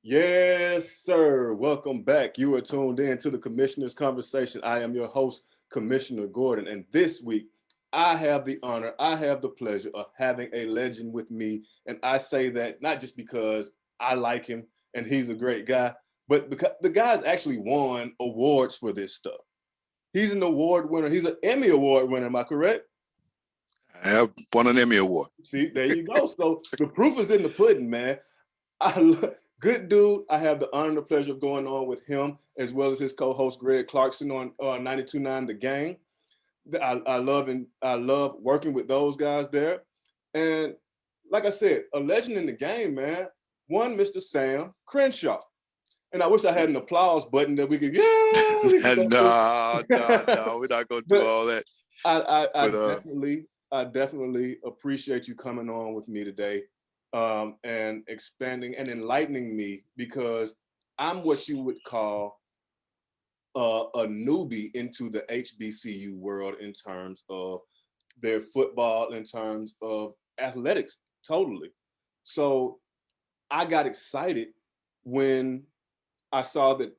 Yes, sir. Welcome back. You are tuned in to the Commissioner's Conversation. I am your host, Commissioner Gordon. And this week, I have the honor, I have the pleasure of having a legend with me. And I say that not just because I like him and he's a great guy, but because the guy's actually won awards for this stuff. He's an award winner. He's an Emmy Award winner. Am I correct? I have won an Emmy Award. See, there you go. So the proof is in the pudding, man. Good dude. I have the honor and the pleasure of going on with him as well as his co-host Greg Clarkson on 92.9 The Game. I love working with those guys there. And like I said, a legend in the game, man. One, Mr. Sam Crenshaw. And I wish I had an applause button that we could, No, we're not gonna do all that. I definitely appreciate you coming on with me today. And expanding and enlightening me because I'm what you would call a newbie into the HBCU world in terms of their football, in terms of athletics, totally. So I got excited when I saw that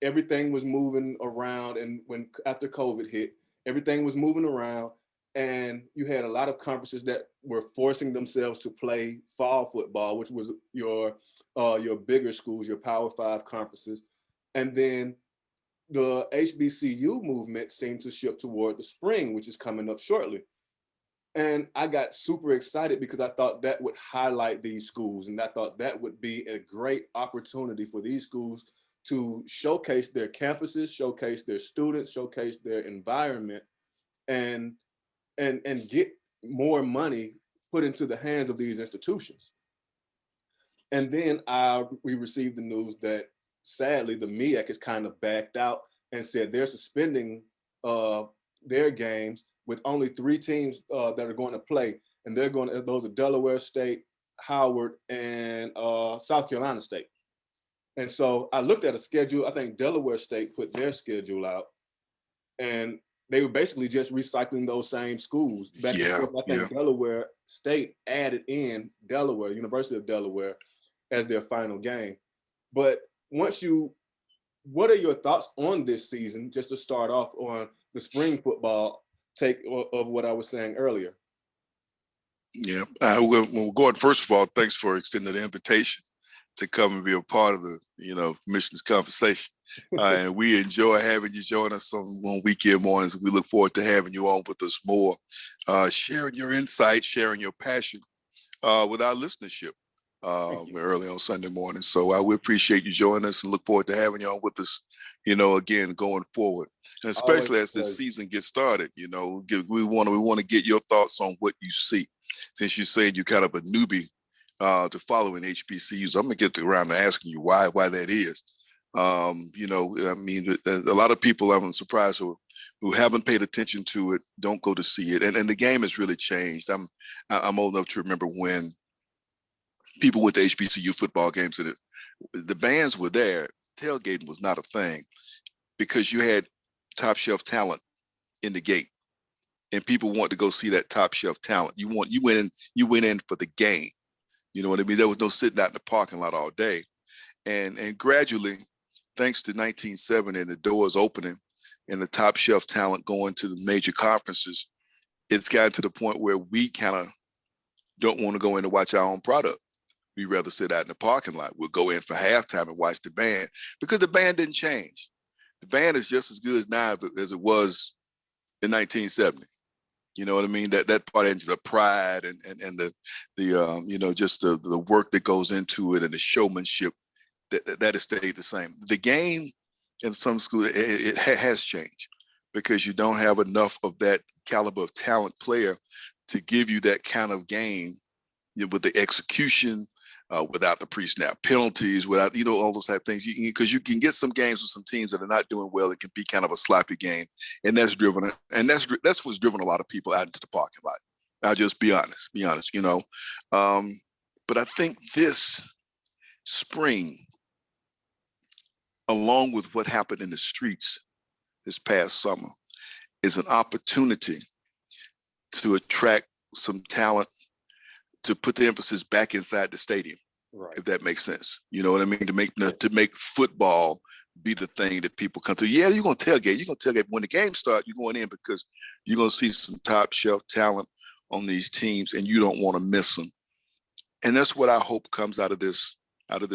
everything was moving around, and when after COVID hit, everything was moving around. And you had a lot of conferences that were forcing themselves to play fall football, which was your bigger schools, your Power Five conferences. And then the HBCU movement seemed to shift toward the spring, which is coming up shortly. And I got super excited because I thought that would highlight these schools. And I thought that would be a great opportunity for these schools to showcase their campuses, showcase their students, showcase their environment, and get more money put into the hands of these institutions. And then we received the news that sadly the MEAC has kind of backed out and said they're suspending their games with only 3 teams that are going to play. And those are Delaware State, Howard, and South Carolina State. And so I looked at a schedule. I think Delaware State put their schedule out, and they were basically just recycling those same schools back and forth. I think Delaware State added in Delaware, University of Delaware, as their final game. But what are your thoughts on this season, just to start off on the spring football take of what I was saying earlier? Yeah. Well, Gordon, first of all, thanks for extending the invitation to come and be a part of the, Commissioner's Conversation. And we enjoy having you join us on weekend mornings. We look forward to having you on with us more, sharing your insight, sharing your passion with our listenership early on Sunday morning. So we appreciate you joining us and look forward to having you on with us, again, going forward. And especially as this season gets started, we want to get your thoughts on what you see. Since you said you're kind of a newbie to following HBCUs, I'm going to get around to asking you why that is. A lot of people, I'm surprised, who haven't paid attention to it, don't go to see it. And the game has really changed. I'm old enough to remember when people went to HBCU football games and the bands were there. Tailgating was not a thing because you had top shelf talent in the gate. And people want to go see that top shelf talent. You went in for the game. You know what I mean? There was no sitting out in the parking lot all day. And gradually, thanks to 1970 and the doors opening and the top shelf talent going to the major conferences, it's gotten to the point where we kind of don't want to go in and watch our own product. We'd rather sit out in the parking lot. We'll go in for halftime and watch the band because the band didn't change. The band is just as good now as it was in 1970. You know what I mean? That part into the pride and just the work that goes into it and the showmanship that has stayed the same. The game in some schools it has changed because you don't have enough of that caliber of talent player to give you that kind of game with the execution, without the pre-snap penalties, without all those type of things. Because you can get some games with some teams that are not doing well. It can be kind of a sloppy game, and that's what's driven a lot of people out into the parking lot. I'll just be honest. But I think this spring, along with what happened in the streets this past summer, is an opportunity to attract some talent, to put the emphasis back inside the stadium. Right. if that makes sense. You know what I mean? To make football be the thing that people come to. Yeah, you're gonna tailgate. You're gonna tailgate when the game starts. You're going in because you're gonna see some top shelf talent on these teams, and you don't want to miss them. And that's what I hope comes out of this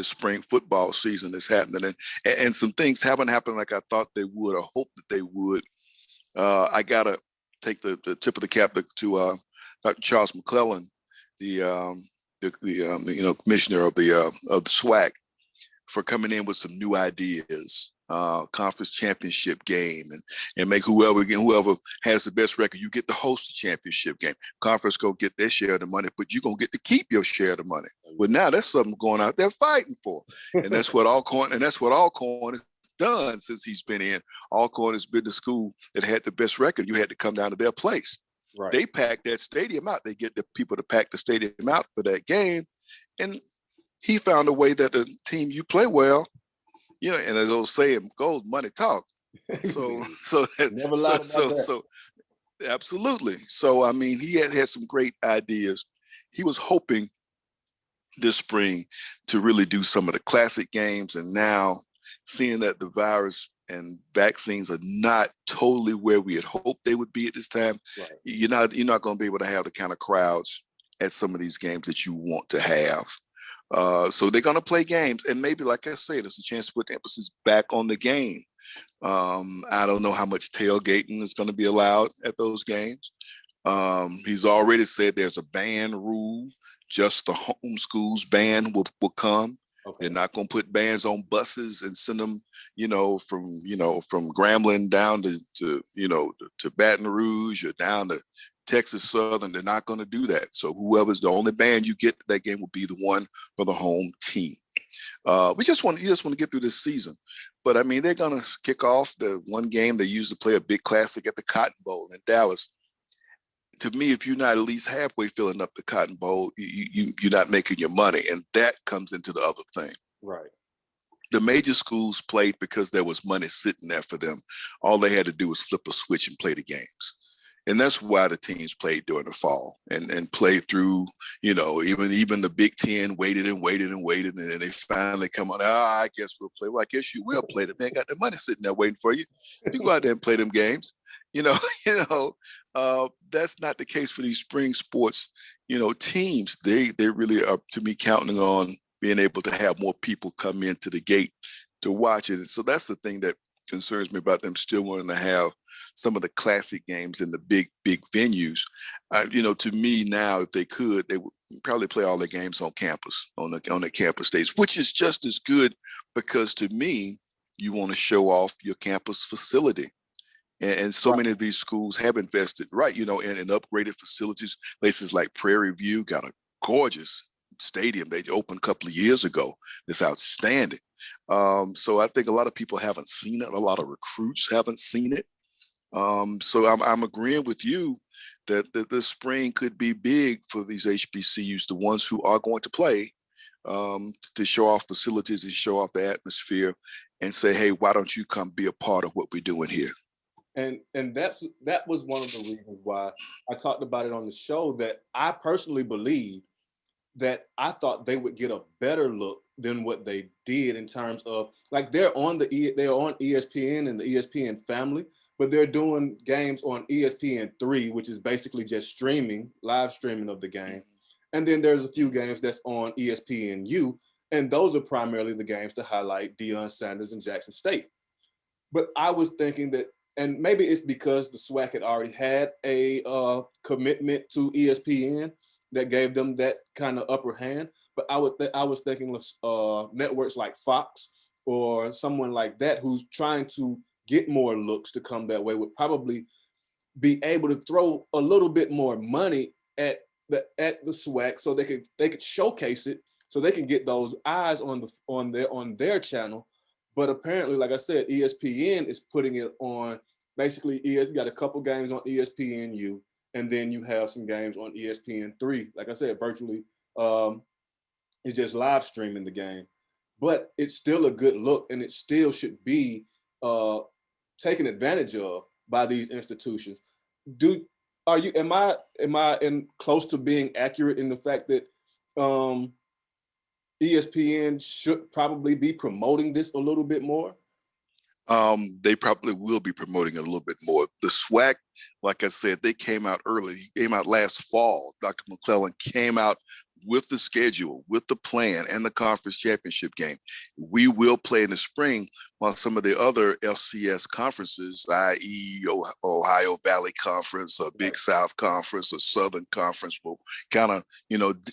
spring football season that's happening. And some things haven't happened like I thought they would or hoped that they would. I gotta take the tip of the cap to Dr. Charles McClellan, the commissioner of the SWAC, for coming in with some new ideas. Conference championship game and make whoever has the best record, you get to host the championship game. Conference go get their share of the money, but you're gonna get to keep your share of the money. But now that's something going out there fighting for. And that's what Alcorn has done since he's been in. Alcorn has been the school that had the best record. You had to come down to their place. Right. They pack that stadium out. They get the people to pack the stadium out for that game. And he found a way that the team you play well, and as I was saying, gold money talk. So Never lied about that. So absolutely. So I mean, he had some great ideas. He was hoping this spring to really do some of the classic games, and now seeing that the virus and vaccines are not totally where we had hoped they would be at this time, right. you're not going to be able to have the kind of crowds at some of these games that you want to have. So they're going to play games, and maybe, like I said, it's a chance to put the emphasis back on the game. I don't know how much tailgating is going to be allowed at those games. He's already said there's a ban rule. Just the home schools ban will come. Okay. They're not going to put bans on buses and send them, from Grambling down to Baton Rouge or down to Texas Southern. They're not going to do that. So whoever's the only band you get to that game will be the one for the home team. You just want to get through this season. But I mean, they're going to kick off the one game they usually play a big classic at the Cotton Bowl in Dallas. To me, if you're not at least halfway filling up the Cotton Bowl, you're not making your money. And that comes into the other thing. Right. The major schools played because there was money sitting there for them. All they had to do was flip a switch and play the games. And that's why the teams played during the fall and played through, even the Big Ten waited, and then they finally come on. I guess we'll play. Well, I guess you will play. The man got the money sitting there waiting for you. You go out there and play them games. That's not the case for these spring sports, teams. They really are, to me, counting on being able to have more people come into the gate to watch it. And so that's the thing that concerns me about them still wanting to have some of the classic games in the big venues. To me now, if they could, they would probably play all their games on campus, on the campus stage, which is just as good, because to me, you want to show off your campus facility. And so many of these schools have invested, in upgraded facilities. Places like Prairie View got a gorgeous stadium they opened a couple of years ago. It's outstanding. So I think a lot of people haven't seen it. A lot of recruits haven't seen it. So I'm agreeing with you that this spring could be big for these HBCUs, the ones who are going to play, to show off facilities and show off the atmosphere and say, hey, why don't you come be a part of what we're doing here? And that was one of the reasons why I talked about it on the show, that I personally believe that I thought they would get a better look than what they did, in terms of, like, they're on ESPN and the ESPN family, but they're doing games on ESPN3, which is basically just live streaming of the game. And then there's a few games that's on ESPNU, and those are primarily the games to highlight Deion Sanders and Jackson State. But I was thinking that, and maybe it's because the SWAC had already had a commitment to ESPN that gave them that kind of upper hand. But I was thinking networks like Fox or someone like that, who's trying to get more looks to come that way, would probably be able to throw a little bit more money at the SWAC, so they could showcase it, so they can get those eyes on their channel. But apparently, like I said, ESPN is putting it on. Basically, you got a couple games on ESPNU, and then you have some games on ESPN3. Like I said, virtually, it's just live streaming the game. But it's still a good look, and it still should be taken advantage of by these institutions. Am I close to being accurate in the fact that ESPN should probably be promoting this a little bit more? They probably will be promoting it a little bit more. The SWAC, like I said, they came out early. He came out last fall. Dr. McClellan came out with the schedule, with the plan, and the conference championship game. We will play in the spring, while some of the other FCS conferences, i.e. Ohio Valley Conference, a Big South Conference, a Southern Conference, will kind of,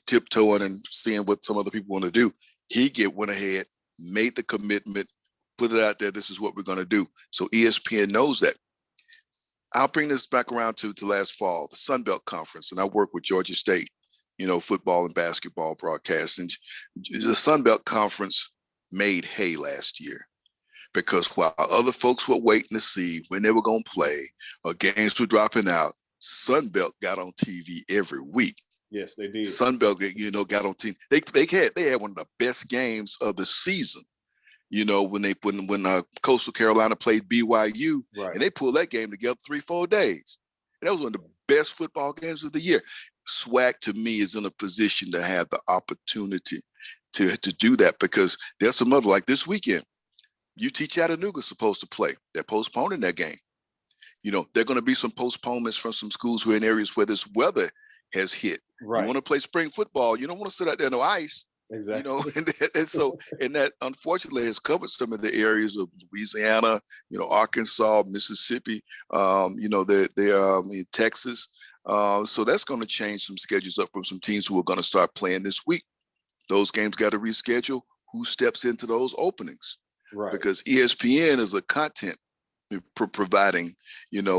tiptoeing and seeing what some other people want to do. He went ahead, made the commitment, put it out there. This is what we're going to do. So ESPN knows that. I'll bring this back around to last fall, the Sun Belt Conference, and I work with Georgia State, football and basketball broadcasting. The Sun Belt Conference made hay last year because while other folks were waiting to see when they were going to play or games were dropping out, Sun Belt got on TV every week. Yes, they did. Sun Belt, got on TV. They had one of the best games of the season. When Coastal Carolina played BYU, right, and they pulled that game together 3-4 days. And that was one of the best football games of the year. SWAC, to me, is in a position to have the opportunity to do that because there's some other, like this weekend, UT Chattanooga's supposed to play. They're postponing that game. There are going to be some postponements from some schools who are in areas where this weather has hit. Right. You want to play spring football. You don't want to sit out there in no ice. Exactly. And that unfortunately has covered some of the areas of Louisiana, Arkansas, Mississippi, Texas. So that's going to change some schedules up from some teams who are going to start playing this week. Those games got to reschedule. Who steps into those openings? Right. Because ESPN is a content providing,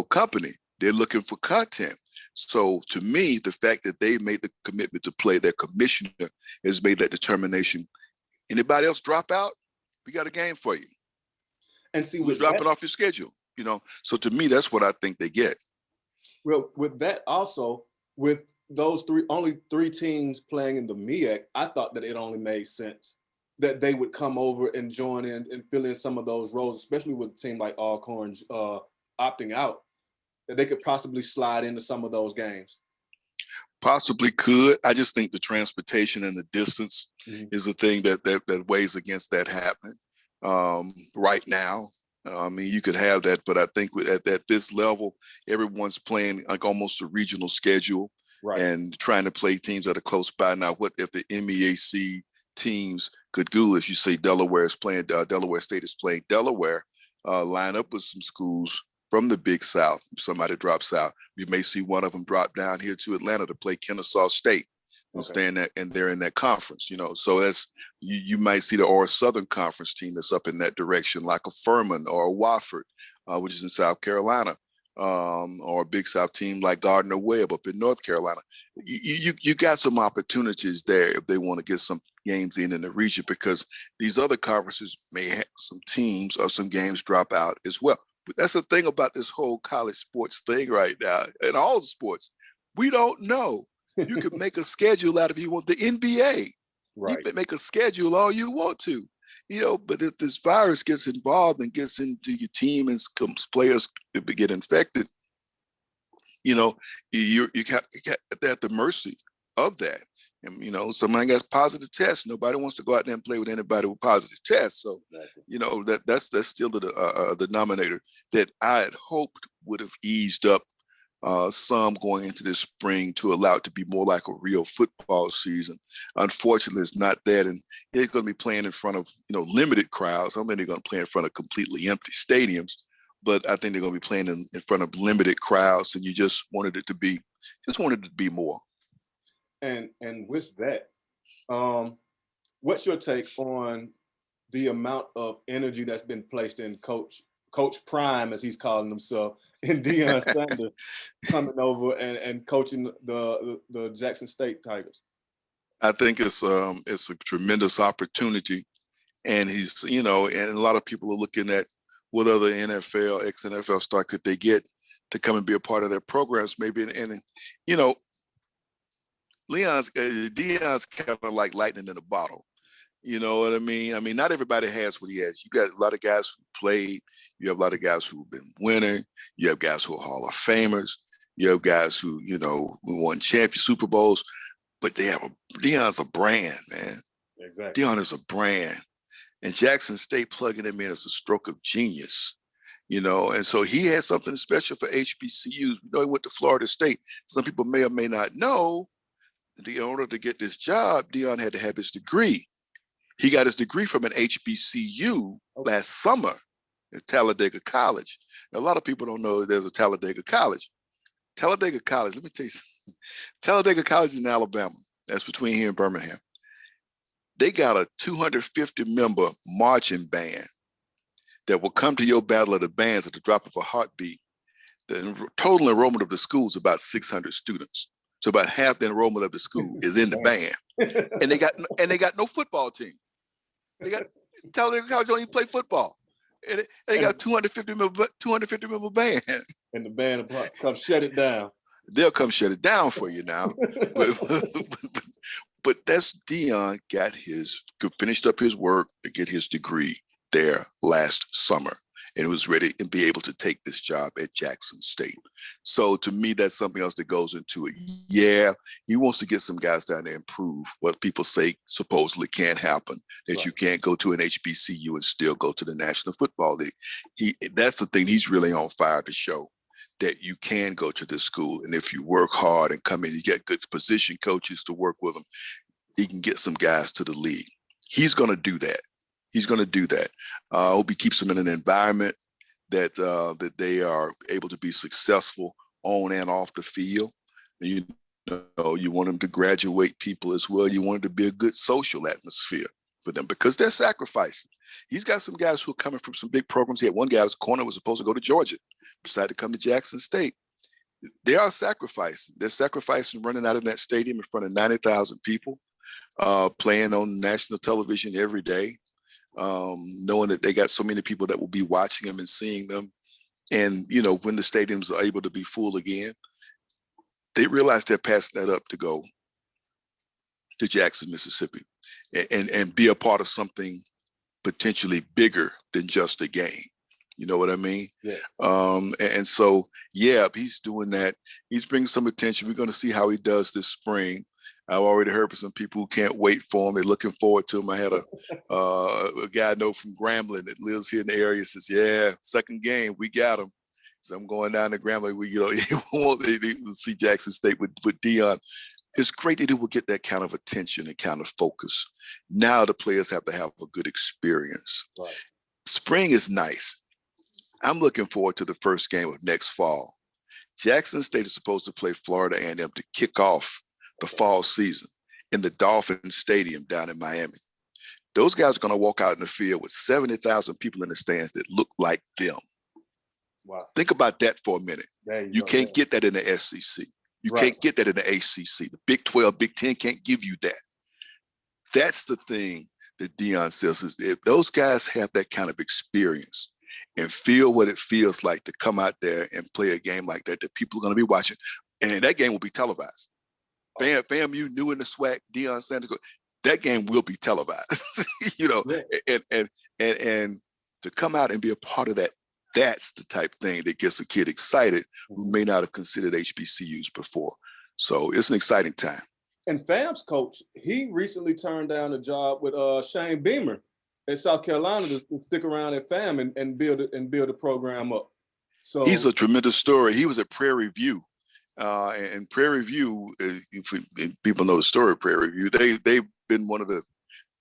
company. They're looking for content. So to me, the fact that they made the commitment to play, their commissioner has made that determination. Anybody else drop out? We got a game for you. And see, who's dropping off your schedule? So to me, that's what I think they get. Well, with that also, with those only three teams playing in the MEAC, I thought that it only made sense that they would come over and join in and fill in some of those roles, especially with a team like Alcorn opting out, that they could possibly slide into some of those games. Possibly could. I just think the transportation and the distance is the thing that weighs against that happening right now. You could have that, but I think at this level, everyone's playing like almost a regional schedule, right, and trying to play teams that are close by. Now, what if the MEAC teams could do, if you say Delaware State is playing Delaware, line up with some schools from the Big South. If somebody drops out, you may see one of them drop down here to Atlanta to play Kennesaw State and stay in that, and they're in that conference, So that's you might see the Southern Conference team that's up in that direction, like a Furman or a Wofford, which is in South Carolina, or a Big South team like Gardner Webb up in North Carolina. You got some opportunities there if they want to get some games in the region, because these other conferences may have some teams or some games drop out as well. But that's the thing about this whole college sports thing right now, and all the sports. We don't know. You can make a schedule out of you want the NBA. Right. You can make a schedule all you want to, but if this virus gets involved and gets into your team and players get infected, you're at the mercy of that. And, somebody gets positive tests. Nobody wants to go out there and play with anybody with positive tests. So, exactly. That's still the denominator that I had hoped would have eased up some going into this spring to allow it to be more like a real football season. Unfortunately, it's not that. And they're going to be playing in front of, limited crowds. I mean, they're going to play in front of completely empty stadiums, but I think they're going to be playing in front of limited crowds. And you just wanted it to be more. And with that, what's your take on the amount of energy that's been placed in Coach Prime, as he's calling himself, and Deion Sanders coming over and coaching the Jackson State Tigers? I think it's a tremendous opportunity, and he's and a lot of people are looking at what other ex-NFL star could they get to come and be a part of their programs, maybe, and Deion's kind of like lightning in a bottle. You know what I mean? I mean, not everybody has what he has. You got a lot of guys who played. You have a lot of guys who've been winning. You have guys who are Hall of Famers. You have guys who, won Super Bowls. But Deion's a brand, man. Exactly. Deion is a brand. And Jackson State plugging him in as a stroke of genius, and so he had something special for HBCUs. We know he went to Florida State. Some people may or may not know that in order to get this job, Deion had to have his degree. He got his degree from an HBCU last summer at Talladega College. Now, a lot of people don't know there's a Talladega College. Talladega College, let me tell you something. Talladega College in Alabama, that's between here and Birmingham. They got a 250-member marching band that will come to your battle of the bands at the drop of a heartbeat. The total enrollment of the school is about 600 students. So about half the enrollment of the school is in the band. And they got no football team. They got Talladega College don't even play football. And they got 250 member band. And the band will come shut it down. They'll come shut it down for you now. But that's Deion finished up his work to get his degree there last summer and was ready and be able to take this job at Jackson State. So to me, that's something else that goes into it. Yeah, he wants to get some guys down there and prove what people say supposedly can't happen, that you can't go to an HBCU and still go to the National Football League. That's the thing he's really on fire to show, that you can go to this school. And if you work hard and come in, you get good position coaches to work with them, he can get some guys to the league. He's going to do that. I hope he keeps them in an environment that they are able to be successful on and off the field. And you want them to graduate people as well. You want it to be a good social atmosphere for them because they're sacrificing. He's got some guys who are coming from some big programs. He had one guy whose corner was supposed to go to Georgia, decided to come to Jackson State. They are sacrificing. They're sacrificing running out of that stadium in front of 90,000 people, playing on national television every day, knowing that they got so many people that will be watching them and seeing them. And, when the stadiums are able to be full again, they realize they're passing that up to go to Jackson, Mississippi, and be a part of something potentially bigger than just a game. You know what I mean? Yeah. And so, yeah, he's doing that. He's bringing some attention. We're going to see how he does this spring. I've already heard from some people who can't wait for him. They're looking forward to him. I had a guy I know from Grambling that lives here in the area, says, yeah, second game, we got him. So I'm going down to Grambling. We'll see Jackson State with Deion. It's great that he will get that kind of attention and kind of focus. Now the players have to have a good experience. Right. Spring is nice. I'm looking forward to the first game of next fall. Jackson State is supposed to play Florida A&M to kick off the fall season in the Dolphin Stadium down in Miami. Those guys are going to walk out in the field with 70,000 people in the stands that look like them. Wow. Think about that for a minute. You can't get that in the SEC. You can't get that in the ACC. The Big 12, Big 10 can't give you that. That's the thing that Deion says is if those guys have that kind of experience and feel what it feels like to come out there and play a game like that people are going to be watching, and that game will be televised. FAMU new in the SWAC, Deion Sanders, that game will be televised, and to come out and be a part of that, that's the type of thing that gets a kid excited who may not have considered HBCUs before. So it's an exciting time. And FAM's coach, he recently turned down a job with Shane Beamer at South Carolina to stick around at FAM and build the program up. So he's a tremendous story. He was at Prairie View. And Prairie View, if people know the story of Prairie View, they've been one of the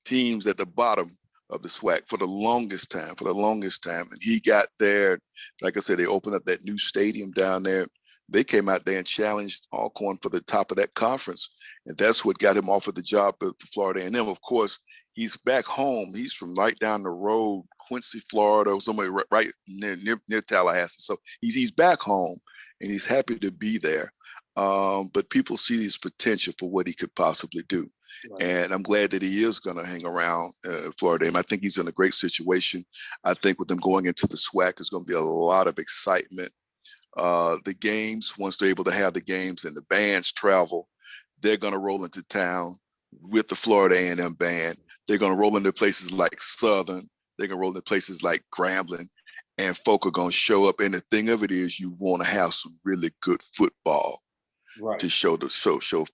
teams at the bottom of the SWAC for the longest time. And he got there, like I said, they opened up that new stadium down there. They came out there and challenged Alcorn for the top of that conference. And that's what got him offered the job at Florida A&M. Of course, he's back home. He's from right down the road, Quincy, Florida, somewhere right near Tallahassee. So he's back home. And he's happy to be there. But people see his potential for what he could possibly do. Right. And I'm glad that he is going to hang around Florida. And I think he's in a great situation. I think with them going into the SWAC, there's going to be a lot of excitement. The games, once they're able to have the games and the bands travel, they're going to roll into town with the Florida A&M band. They're going to roll into places like Southern. They're going to roll into places like Grambling. And folk are going to show up. And the thing of it is you want to have some really good football. Right. to show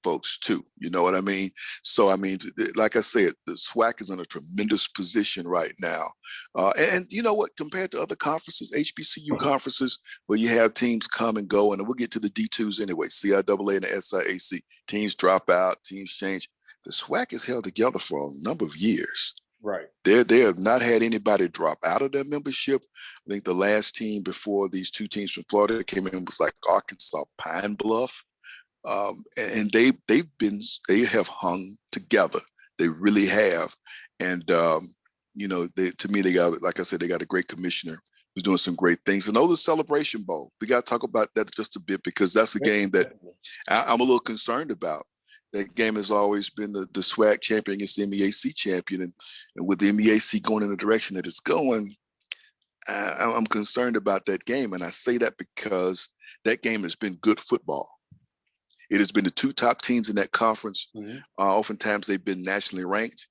folks too. You know what I mean? So I mean, like I said, the SWAC is in a tremendous position right now. And you know what? Compared to other conferences, HBCU conferences, where you have teams come and go, and we'll get to the D2s anyway, CIAA and the SIAC. Teams drop out, teams change. The SWAC is held together for a number of years. Right. They have not had anybody drop out of their membership. I think the last team before these two teams from Florida came in was like Arkansas Pine Bluff. And they have hung together. They really have. And you know, to me, they got, like I said, they got a great commissioner who's doing some great things. And the Celebration Bowl, we got to talk about that just a bit, because that's a game that I'm a little concerned about. That game has always been the SWAC champion against the MEAC champion, and with the MEAC going in the direction that it's going, I'm concerned about that game. And I say that because that game has been good football. It has been the two top teams in that conference. Mm-hmm. Oftentimes they've been nationally ranked,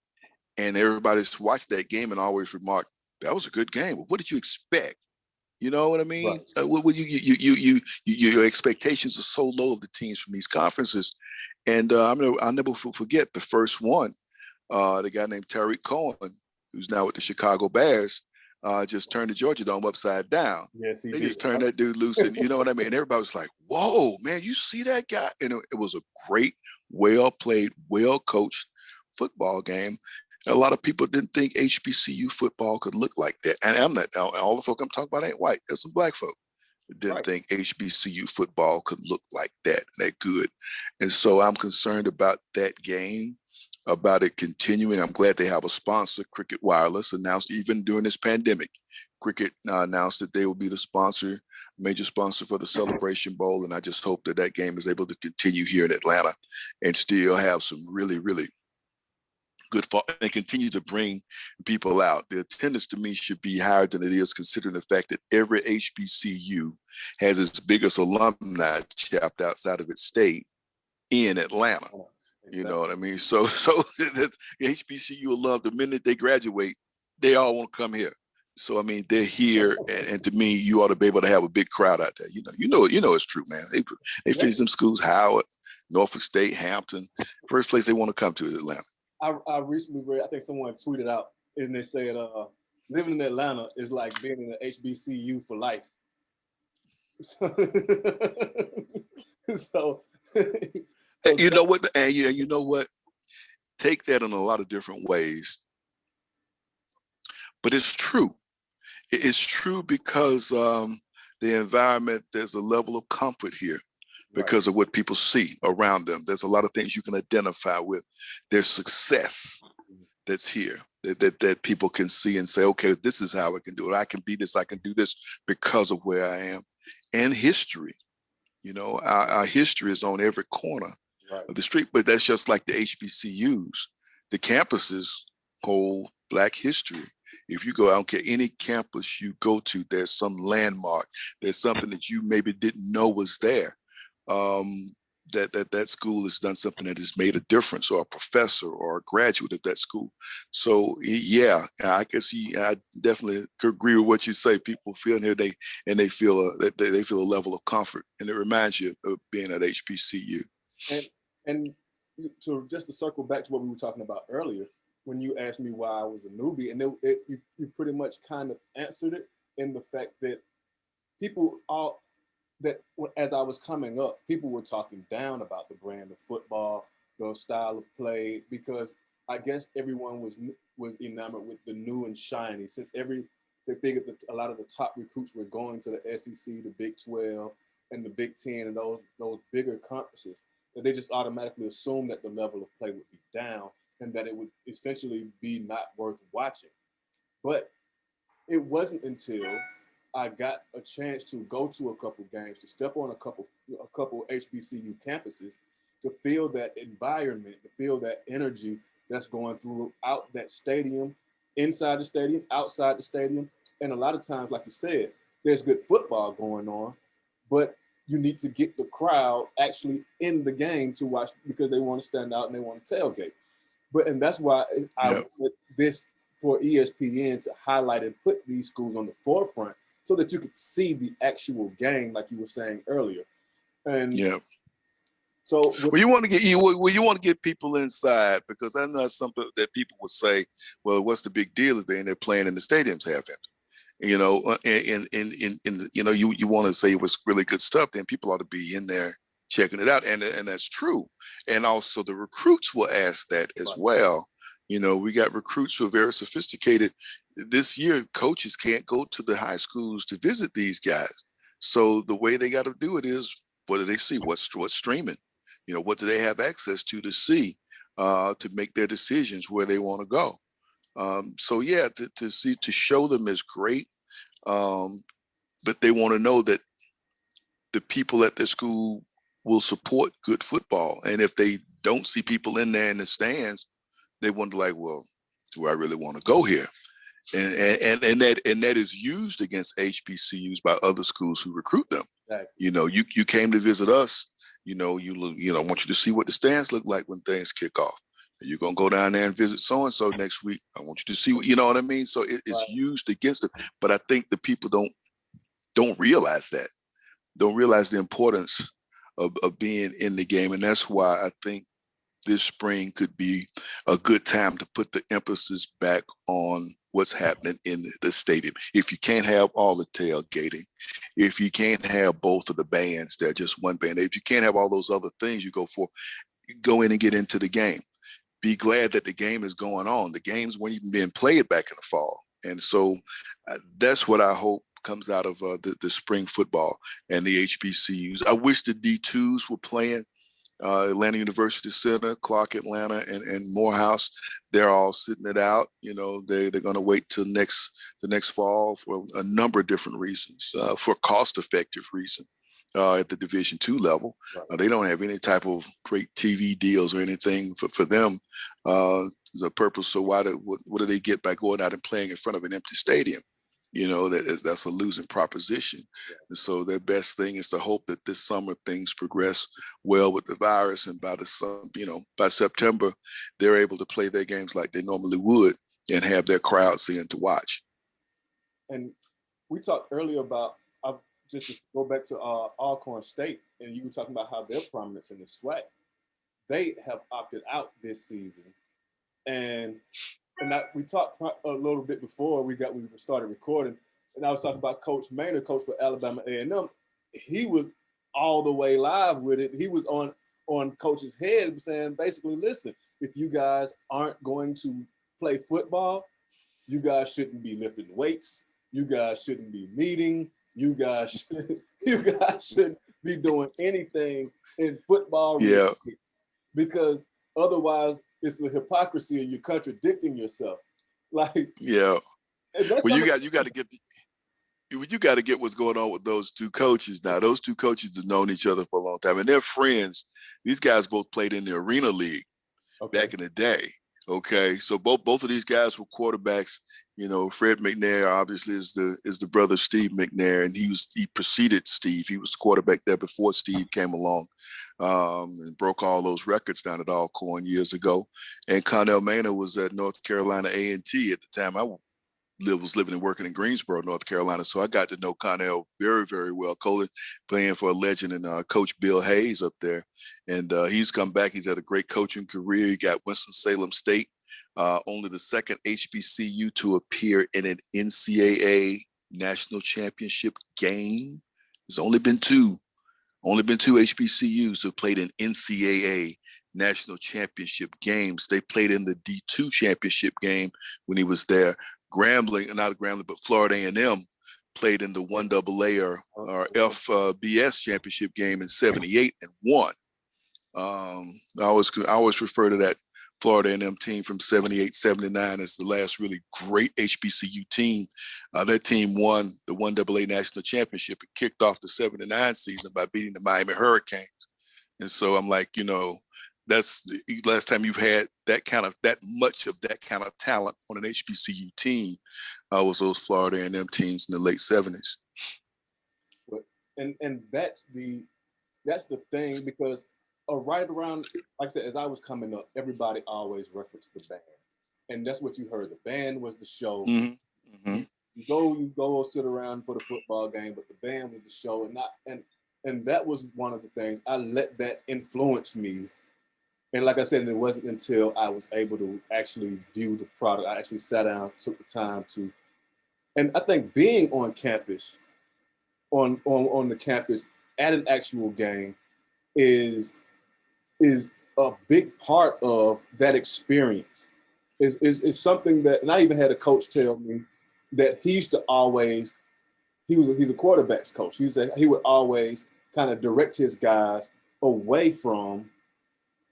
and everybody's watched that game and always remarked, "That was a good game. What did you expect?" You know what I mean? Right. Your expectations are so low of the teams from these conferences, and I'll never forget the first one. The guy named Tariq Cohen, who's now with the Chicago Bears, just turned the Georgia Dome upside down. Yes, they just turned that dude loose, and you know what I mean? And everybody was like, "Whoa, man, you see that guy?" And it was a great, well-played, well-coached football game. And a lot of people didn't think HBCU football could look like that. And I'm not, all the folk I'm talking about ain't white. There's some black folk that didn't think HBCU football could look like that good. And so I'm concerned about that game, about it continuing. I'm glad they have a sponsor. Cricket Wireless announced, even during this pandemic, Cricket announced that they will be the sponsor, major sponsor for the Celebration Bowl. And I just hope that that game is able to continue here in Atlanta and still have some really, really good fun and continue to bring people out. The attendance to me should be higher than it is, considering the fact that every HBCU has its biggest alumni chapter outside of its state in Atlanta. You know what I mean? So the HBCU alum, the minute they graduate, they all want to come here. So I mean, they're here, and to me, you ought to be able to have a big crowd out there. You know, it's true, man. They finish them schools: Howard, Norfolk State, Hampton. First place they want to come to is Atlanta. I recently read, I think someone tweeted out, and they said, living in Atlanta is like being in an HBCU for life. So you know what? And you know what? Take that in a lot of different ways. But it's true. It's true because the environment, there's a level of comfort here because of what people see around them. There's a lot of things you can identify with. There's success that's here that people can see and say, okay, this is how I can do it. I can be this, I can do this because of where I am. And history, you know, our history is on every corner of the street, but that's just like the HBCUs. The campuses hold Black history. If you go, I don't care, any campus you go to, there's some landmark. There's something that you maybe didn't know was there. That school has done something that has made a difference, or a professor or a graduate of that school. So yeah, I can see. I definitely agree with what you say. People feel here they feel they feel a level of comfort, and it reminds you of being at HBCU. And to just to circle back to what we were talking about earlier, when you asked me why I was a newbie, and you pretty much kind of answered it in the fact that as I was coming up, people were talking down about the brand of football, the style of play, because I guess everyone was enamored with the new and shiny. Since they figured that a lot of the top recruits were going to the SEC, the Big 12, and the Big 10, and those bigger conferences, that they just automatically assumed that the level of play would be down and that it would essentially be not worth watching. But it wasn't until I got a chance to go to a couple games, to step on a couple HBCU campuses, to feel that environment, to feel that energy that's going throughout that stadium, inside the stadium, outside the stadium. And a lot of times, like you said, there's good football going on, but you need to get the crowd actually in the game to watch, because they want to stand out and they want to tailgate. And that's why I wanted this for ESPN to highlight and put these schools on the forefront, so that you could see the actual game, like you were saying earlier. And So Well, you want to get people inside, because I know something that people would say, well, what's the big deal if they're playing in the stadiums half empty? You know, and you know, you want to say it was really good stuff, then people ought to be in there checking it out, and that's true. And also the recruits will ask that as well. You know, we got recruits who are very sophisticated. This year, coaches can't go to the high schools to visit these guys. So the way they got to do it is, what do they see? What's streaming? You know, what do they have access to see, to make their decisions where they want to go? So yeah, to show them is great, but they want to know that the people at the school will support good football, and if they don't see people in there in the stands, they wonder, like, well, do I really want to go here? And that is used against HBCUs by other schools who recruit them. Exactly. You know, you came to visit us. You know, I want you to see what the stands look like when things kick off. You're gonna go down there and visit so and so next week. I want you to see what, you know what I mean. So it's used against them. But I think the people don't realize that. Don't realize the importance of being in the game, and that's why I think this spring could be a good time to put the emphasis back on what's happening in the stadium. If you can't have all the tailgating, if you can't have both of the bands, they're just one band. If you can't have all those other things you go in and get into the game. Be glad that the game is going on. The games weren't even being played back in the fall. And so that's what I hope comes out of the spring football and the HBCUs. I wish the D2s were playing. Atlanta University Center, Clark Atlanta, and Morehouse, they're all sitting it out. You know, they're going to wait till the next fall for a number of different reasons, for cost-effective reason. At the Division II level, they don't have any type of great TV deals or anything for them. As a purpose. So what do they get by going out and playing in front of an empty stadium? You know, that's a losing proposition. Yeah. And so their best thing is to hope that this summer things progress well with the virus, and by September, they're able to play their games like they normally would and have their crowds in to watch. And we talked earlier about, just to go back to Alcorn State, and you were talking about how their prominence in the SWAC. They have opted out this season, and we talked a little bit before we started recording, and I was talking about Coach Maynard, coach for Alabama A&M. He was all the way live with it. He was on Coach's head saying, basically, listen, if you guys aren't going to play football, you guys shouldn't be lifting weights. You guys shouldn't be meeting. You guys shouldn't be doing anything in football. Yeah. Because otherwise it's a hypocrisy and you're contradicting yourself. Like, yeah. Well, you got to get what's going on with those two coaches now. Those two coaches have known each other for a long time, and they're friends. These guys both played in the Arena League back in the day. Okay, so both of these guys were quarterbacks. You know, Fred McNair obviously is the brother of Steve McNair, and he preceded Steve. He was the quarterback there before Steve came along, and broke all those records down at Alcorn years ago. And Connell Maynard was at North Carolina A&T at the time. I was living and working in Greensboro, North Carolina, so I got to know Connell very, very well. Colin playing for a legend and Coach Bill Hayes up there, and he's come back. He's had a great coaching career. He got Winston-Salem State, only the second HBCU to appear in an NCAA national championship game. There's only been two HBCUs who played in NCAA national championship games. They played in the D2 championship game when he was there. Florida A&M played in the 1AA or FBS championship game in '78 and won. I always refer to that Florida A&M team from '78, '79 as the last really great HBCU team. That team won the 1AA national championship and kicked off the '79 season by beating the Miami Hurricanes. And so I'm like, you know, that's the last time you've had that much of that kind of talent on an HBCU team, was those Florida A&M teams in the late '70s. And that's the thing, because right around, like I said, as I was coming up, everybody always referenced the band, and that's what you heard. The band was the show. Mm-hmm. You go sit around for the football game, but the band was the show, and And that was one of the things. I let that influence me. And like I said, it wasn't until I was able to actually view the product. I actually sat down, took the time to, and I think being on campus, on the campus at an actual game is a big part of that experience. Is something that, and I even had a coach tell me that he used to always, he's a quarterbacks coach. He would always kind of direct his guys away from.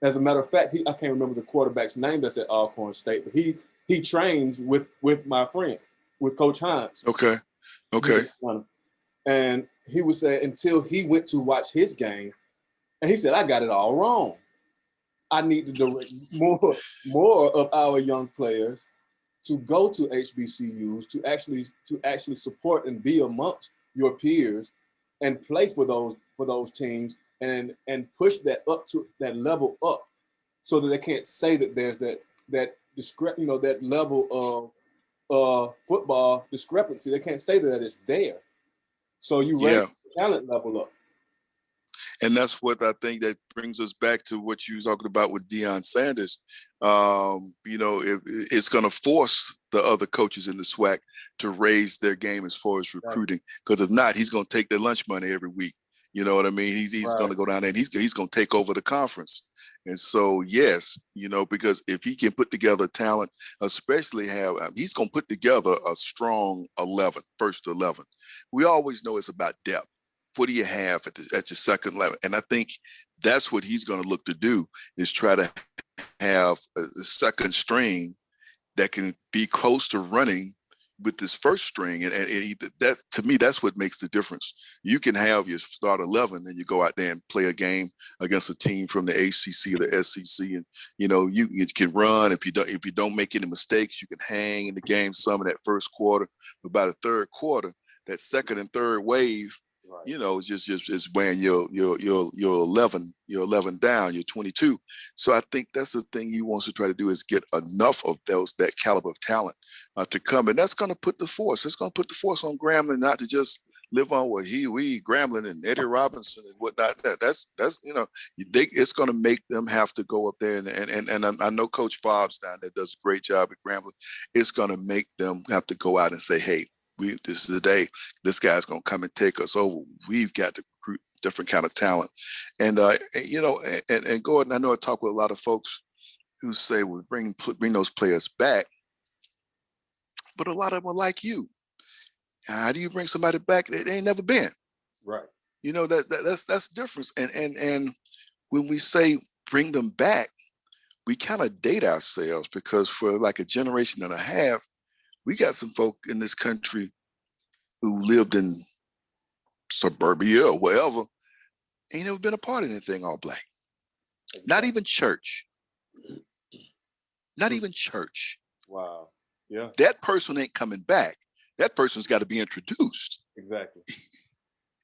As a matter of fact, I can't remember the quarterback's name that's at Alcorn State, but he trains with my friend, with Coach Hines. Okay. Okay. And he would say until he went to watch his game, and he said, I got it all wrong. I need to direct more of our young players to go to HBCUs to actually support and be amongst your peers and play for those teams and push that up to that level up, so that they can't say that there's that that level of football discrepancy. They can't say that it's there. So you raise the talent level up. And that's what I think that brings us back to what you were talking about with Deion Sanders. It's going to force the other coaches in the SWAC to raise their game as far as recruiting. Because if not, he's going to take their lunch money every week. You know what I mean? He's going to go down there and he's going to take over the conference. And so, yes, because if he can put together talent, especially he's going to put together a strong 11, first 11. We always know it's about depth. What do you have at your second level? And I think that's what he's going to look to do, is try to have a second string that can be close to running with this first string. And that, to me, that's what makes the difference. You can have your start 11 and you go out there and play a game against a team from the ACC or the SEC. And, you can run. If you don't make any mistakes, you can hang in the game some of that first quarter. But by the third quarter, that second and third wave, just wearing your 11 down, your 22. So I think that's the thing he wants to try to do, is get enough of that caliber of talent to come, and that's going to put the force. It's going to put the force on Grambling, not to just live on what Grambling and Eddie Robinson and whatnot. That's it's going to make them have to go up there and I know Coach Fobbs down there does a great job at Grambling. It's going to make them have to go out and say, hey, this is the day this guy's going to come and take us over. We've got to recruit different kind of talent. And, and Gordon, I know I talk with a lot of folks who say, well, bring those players back. But a lot of them are like you. How do you bring somebody back that they ain't never been? Right. That's the difference. And when we say bring them back, we kind of date ourselves, because for like a generation and a half, we got some folk in this country who lived in suburbia or wherever, ain't never been a part of anything all black. Exactly. Not even church. Not even church. Wow. Yeah. That person ain't coming back. That person's got to be introduced. Exactly.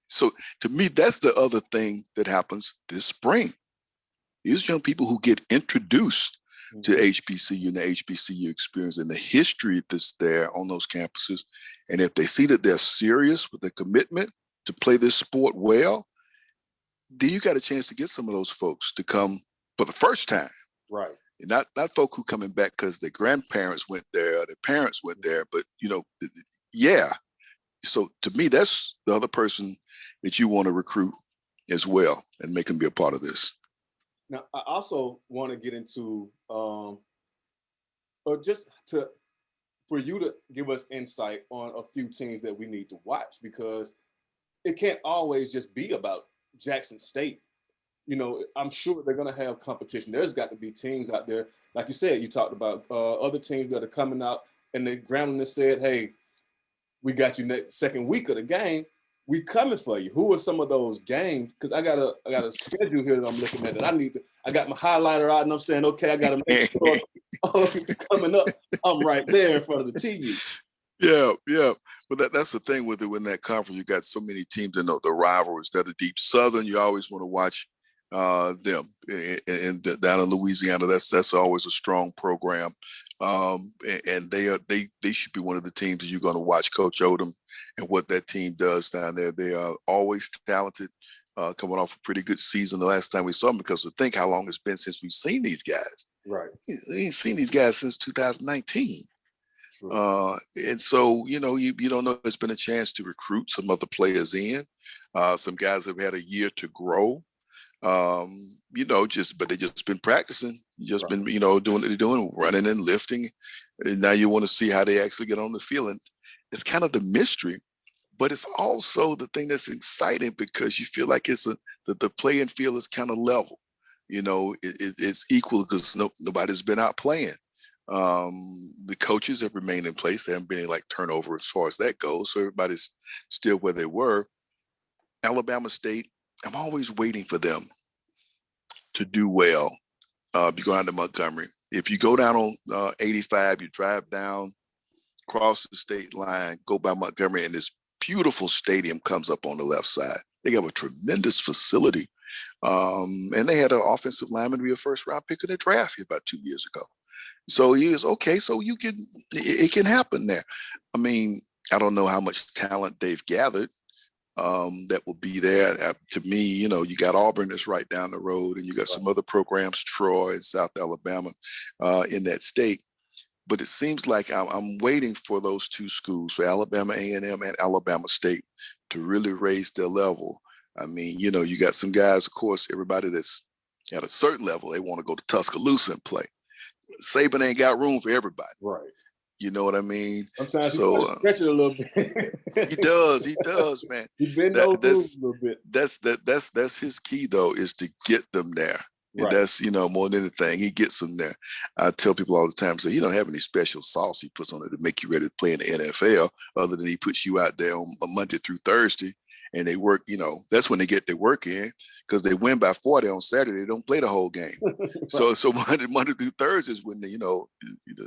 So to me, that's the other thing that happens this spring. These young people who get introduced to HBCU and the HBCU experience and the history that's there on those campuses. And if they see that they're serious with their commitment to play this sport well, then you got a chance to get some of those folks to come for the first time. Right. And not folk who coming back because their grandparents went there, their parents went there, but yeah. So to me, that's the other person that you want to recruit as well and make them be a part of this. Now, I also want to get into, or just for you to give us insight on a few teams that we need to watch, because it can't always just be about Jackson State. I'm sure they're going to have competition. There's got to be teams out there, like you said, you talked about other teams that are coming out, and the Grambling has said, hey, we got you next second week of the game. We coming for you. Who are some of those games? Because I got a schedule here that I'm looking at that I got my highlighter out and I'm saying, okay, I got to make sure coming up, I'm right there in front of the TV. Yeah. But that's the thing with it. When that conference, you got so many teams in the rivalries that are deep. Southern, you always want to watch them. And down in Louisiana, that's always a strong program. And they should be one of the teams that you're going to watch Coach Odom and what that team does down there. They are always talented. coming off a pretty good season the last time we saw him, because to think how long it's been since we've seen these guys. Right. We ain't seen these guys since 2019. True. And so, you don't know, it's been a chance to recruit some other players in. Some guys have had a year to grow. But they just been practicing, just been, doing what they're doing, running and lifting. And now you want to see how they actually get on the field. And it's kind of the mystery, but it's also the thing that's exciting, because you feel like the playing field is kind of level. It's equal, because nobody's been out playing. The coaches have remained in place. There haven't been any like turnover as far as that goes. So everybody's still where they were. Alabama State, I'm always waiting for them to do well. You go down to Montgomery. If you go down on 85, you drive down, cross the state line, go by Montgomery, and this beautiful stadium comes up on the left side. They have a tremendous facility. And they had an offensive lineman be a first-round pick in the draft about 2 years ago. So he is okay. So it can happen there. I mean, I don't know how much talent they've gathered that will be there. To me, you got Auburn that's right down the road, and you got some other programs, Troy and South Alabama, in that state. But it seems like I'm waiting for those two schools, for Alabama A&M and Alabama State, to really raise their level. I mean, you got some guys, of course, everybody that's at a certain level, they want to go to Tuscaloosa and play. Saban ain't got room for everybody. Right. You know what I mean? Sometimes he stretch it a little bit. He does, man. He bend those moves a little bit. That's his key, though, is to get them there. And that's, more than anything, he gets them there. I tell people all the time, so he don't have any special sauce he puts on it to make you ready to play in the NFL, other than he puts you out there on a Monday through Thursday, and they work, that's when they get their work in, because they win by 40 on Saturday. They don't play the whole game. So Monday through Thursday is when the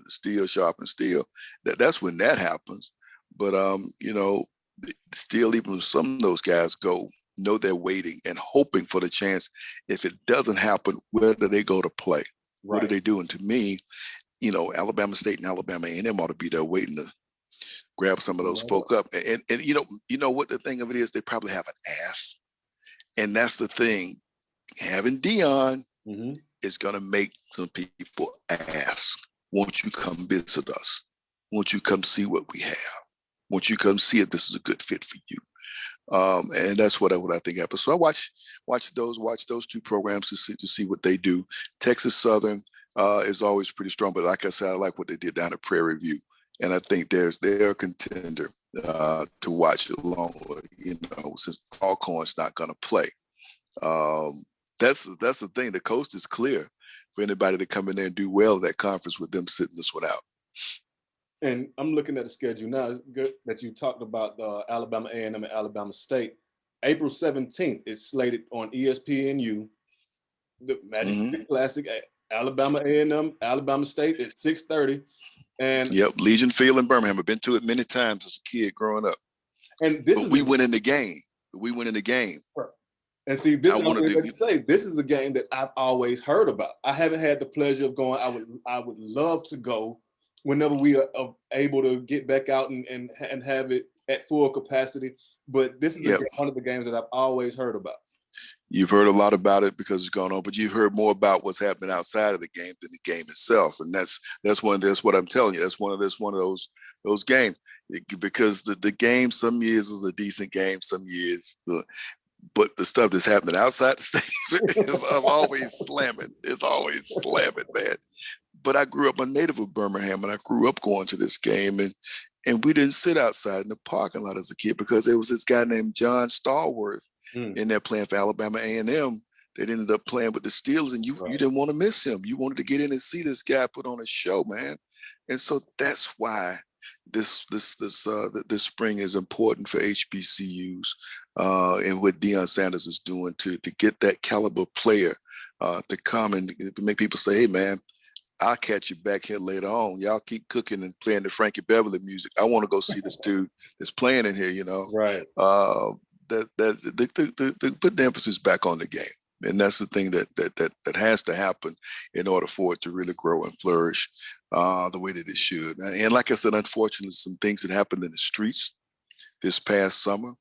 steel sharpen steel. That's when that happens. But still, even some of those guys know they're waiting and hoping for the chance. If it doesn't happen, where do they go to play? What are they doing? To me, Alabama State and Alabama A&M ought to be there waiting to grab some of those folk up. And what the thing of it is, they probably have an ass. And that's the thing. Having Deion is going to make some people ask, won't you come visit us? Won't you come see what we have? Won't you come see if this is a good fit for you? And that's what I think happens. So I watch those two programs to see what they do. Texas Southern is always pretty strong, but like I said, I like what they did down at Prairie View. And I think they're a contender to watch along with, since Alcorn's not going to play. That's the thing. The coast is clear for anybody to come in there and do well in that conference with them sitting this one out. And I'm looking at the schedule now. It's good that you talked about the Alabama A&M and Alabama State. April 17th is slated on ESPNU. The Magic City Classic, Alabama A&M, Alabama State at 6:30. And Legion Field in Birmingham. I've been to it many times as a kid growing up. And we win in the game. Right. And see, this is a game that I've always heard about. I haven't had the pleasure of going. I would love to go whenever we are able to get back out and have it at full capacity. But this is one of the games that I've always heard about. You've heard a lot about it because it's going on, but you've heard more about what's happening outside of the game than the game itself. And that's what I'm telling you. That's one of those games, because the game some years is a decent game, some years, but the stuff that's happening outside the stadium is always slamming. It's always slamming, man. But I grew up a native of Birmingham, and I grew up going to this game, and we didn't sit outside in the parking lot as a kid, because there was this guy named John Stallworth in there playing for Alabama A&M. They ended up playing with the Steelers, and you didn't want to miss him. You wanted to get in and see this guy put on a show, man. And so that's why this spring is important for HBCUs and what Deion Sanders is doing to get that caliber player to come and make people say, hey, man, I'll catch you back here later on. Y'all keep cooking and playing the Frankie Beverly music. I want to go see this dude that's playing in here, Right. They put the emphasis back on the game. And that's the thing that has to happen in order for it to really grow and flourish the way that it should. And like I said, unfortunately, some things that happened in the streets this past summer,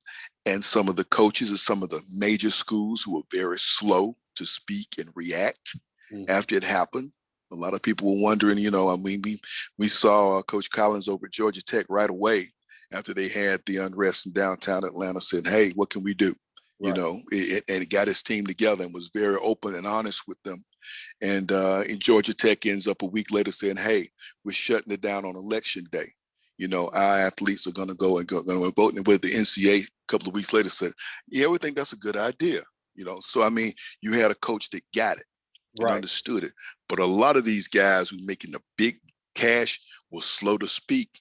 and some of the coaches of some of the major schools who were very slow to speak and react after it happened. A lot of people were wondering, I mean, we saw Coach Collins over at Georgia Tech right away after they had the unrest in downtown Atlanta, said, "Hey, what can we do?" Right. And it got his team together and was very open and honest with them. And Georgia Tech ends up a week later saying, "Hey, we're shutting it down on election day. Our athletes are going to go and vote." And with the NCAA a couple of weeks later said, "Yeah, we think that's a good idea." So I mean, you had a coach that got it and understood it. But a lot of these guys who making the big cash were slow to speak.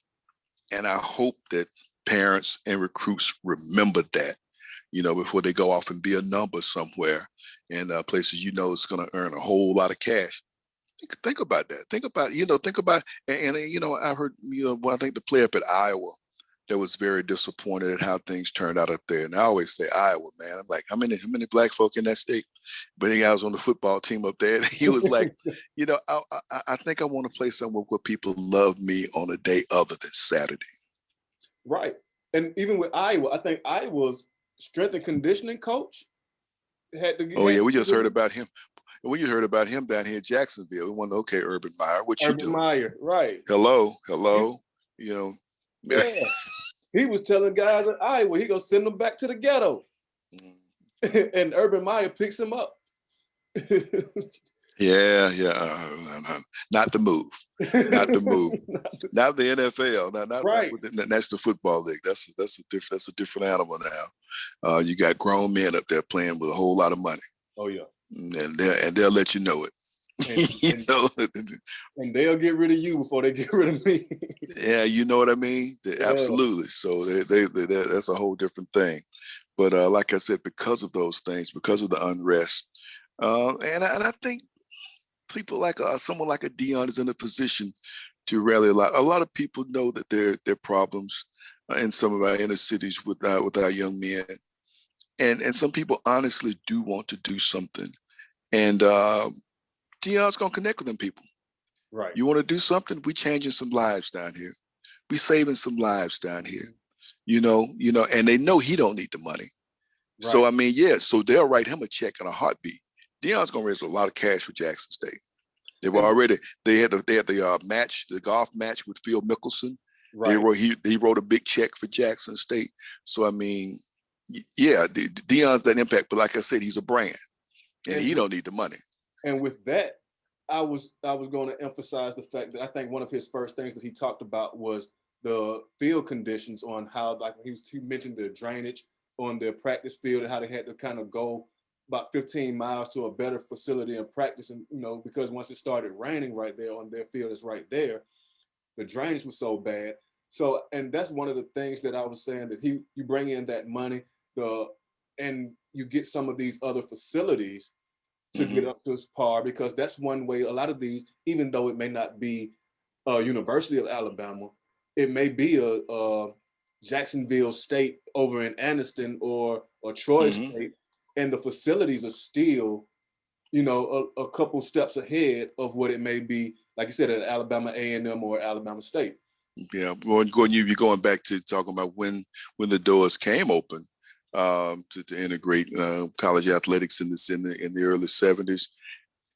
And I hope that parents and recruits remember that, before they go off and be a number somewhere in places it's going to earn a whole lot of cash. Think about that. Think about, and I heard, I think the player up at Iowa that was very disappointed at how things turned out up there. And I always say Iowa, man. I'm like, how many Black folk in that state? But I was on the football team up there, and he was like, I think I want to play somewhere where people love me on a day other than Saturday. Right. And even with Iowa, I think Iowa's strength and conditioning coach had to get. Oh, yeah, we just heard about him. We just heard about him down here in Jacksonville. We went, okay, Urban Meyer, what you doing? Urban Meyer, right. Hello. Yeah. He was telling guys at Iowa, he gonna send them back to the ghetto. And Urban Meyer picks him up. Yeah. Not the move. Not the move. Not the NFL. Not with the National Football League. That's a different animal now. You got grown men up there playing with a whole lot of money. Oh yeah. And they'll let you know it. And they'll get rid of you before they get rid of me. Yeah, you know what I mean? Absolutely. So they that's a whole different thing. But like I said, because of those things, because of the unrest, and I think people like someone like a Deion is in a position to rally a lot. A lot of people know that there are problems in some of our inner cities with our young men, and some people honestly do want to do something. And Deion's gonna connect with them people. Right. You want to do something? We changing some lives down here. We saving some lives down here. And they know he don't need the money. Right. So I mean, so they'll write him a check in a heartbeat. Deion's gonna raise a lot of cash for Jackson State. They had the match, the golf match with Phil Mickelson. Right. He wrote a big check for Jackson State. So I mean, Deion's that impact. But like I said, he's a brand, and he don't need the money. And with that, I was going to emphasize the fact that I think one of his first things that he talked about was the field conditions, on how, like, he mentioned the drainage on their practice field and how they had to kind of go about 15 miles to a better facility and practice. And, because once it started raining right there on their field, is right there, the drainage was so bad. So, and that's one of the things that I was saying, that you bring in that money, and you get some of these other facilities to get up to par, because that's one way. A lot of these, even though it may not be University of Alabama, it may be a Jacksonville State over in Anniston or Troy State, and the facilities are still, a couple steps ahead of what it may be, like you said, at Alabama A&M or Alabama State. Yeah, you're going back to talking about when the doors came open to integrate college athletics in the early 70s.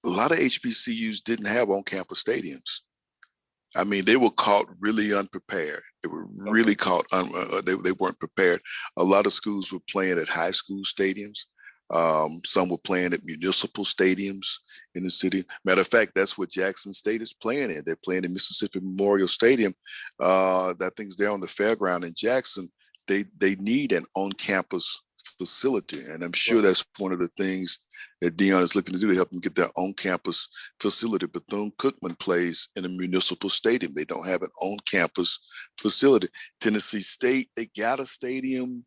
A lot of HBCUs didn't have on-campus stadiums. I mean, they were caught really unprepared. They were really caught. They weren't prepared. A lot of schools were playing at high school stadiums. Some were playing at municipal stadiums in the city. Matter of fact, that's what Jackson State is playing in. They're playing in Mississippi Memorial Stadium. That thing's there on the fairground in Jackson. They need an on-campus facility, and I'm sure that's one of the things that Deion is looking to do, to help them get their on-campus facility. Bethune-Cookman plays in a municipal stadium. They don't have an on-campus facility. Tennessee State, they got a stadium,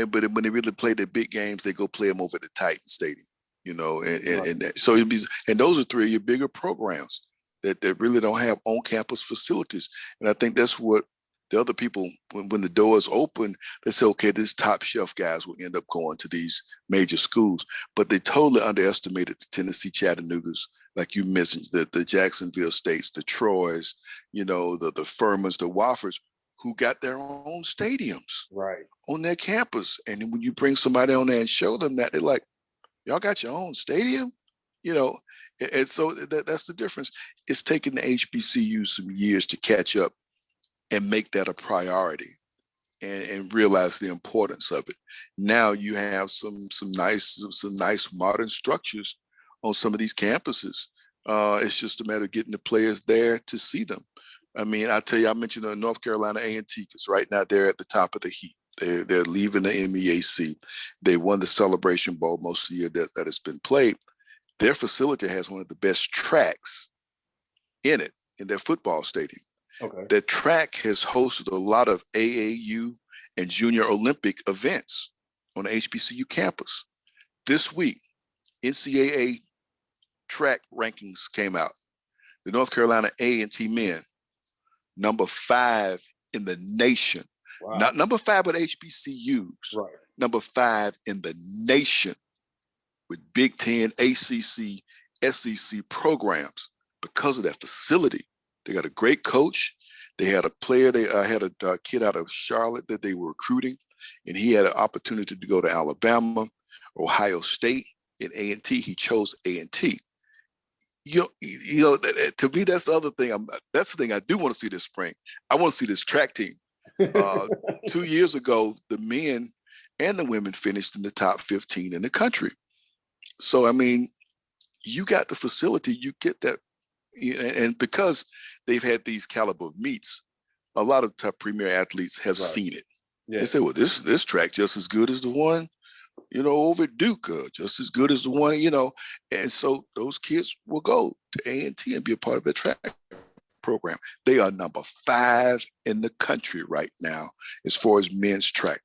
but when they really play their big games, they go play them over at the Titan Stadium. And those are three of your bigger programs that really don't have on-campus facilities. And I think that's what the other people, when the doors open, they say, okay, these top shelf guys will end up going to these major schools. But they totally underestimated the Tennessee Chattanoogas, like you mentioned, the Jacksonville States, the Troys, the Furmans, the Woffords, who got their own stadiums Right. on their campus. And then when you bring somebody on there and show them that, they're like, y'all got your own stadium? You know, and so that's the difference. It's taken the HBCU some years to catch up and make that a priority and realize the importance of it. Now you have some nice modern structures on some of these campuses. It's just a matter of getting the players there to see them. I mean, I tell you, I mentioned North Carolina A&T because right now they're at the top of the heap. They're leaving the MEAC. They won the Celebration Bowl most of the year that it's been played. Their facility has one of the best tracks in it, in their football stadium. Okay. That track has hosted a lot of AAU and Junior Olympic events on the HBCU campus. This week, NCAA track rankings came out. The North Carolina A&T men, number 5 in the nation. Wow. Not number 5 at HBCUs, right. Number 5 in the nation with Big Ten, ACC, SEC programs because of that facility. They got a great coach. They had a player, they had a kid out of Charlotte that they were recruiting, and he had an opportunity to go to Alabama, Ohio State, and A&T. He chose A&T. You know, to me, that's the other thing. That's the thing I do want to see this spring. I want to see this track team. 2 years ago, the men and the women finished in the top 15 in the country. So, I mean, you got the facility, you get that. And because they've had these caliber of meets, a lot of top premier athletes have seen it. Yeah. They say, well, this track just as good as the one, over at Duke, just as good as the one, and so those kids will go to A&T and be a part of the track program. They are number 5 in the country right now as far as men's track.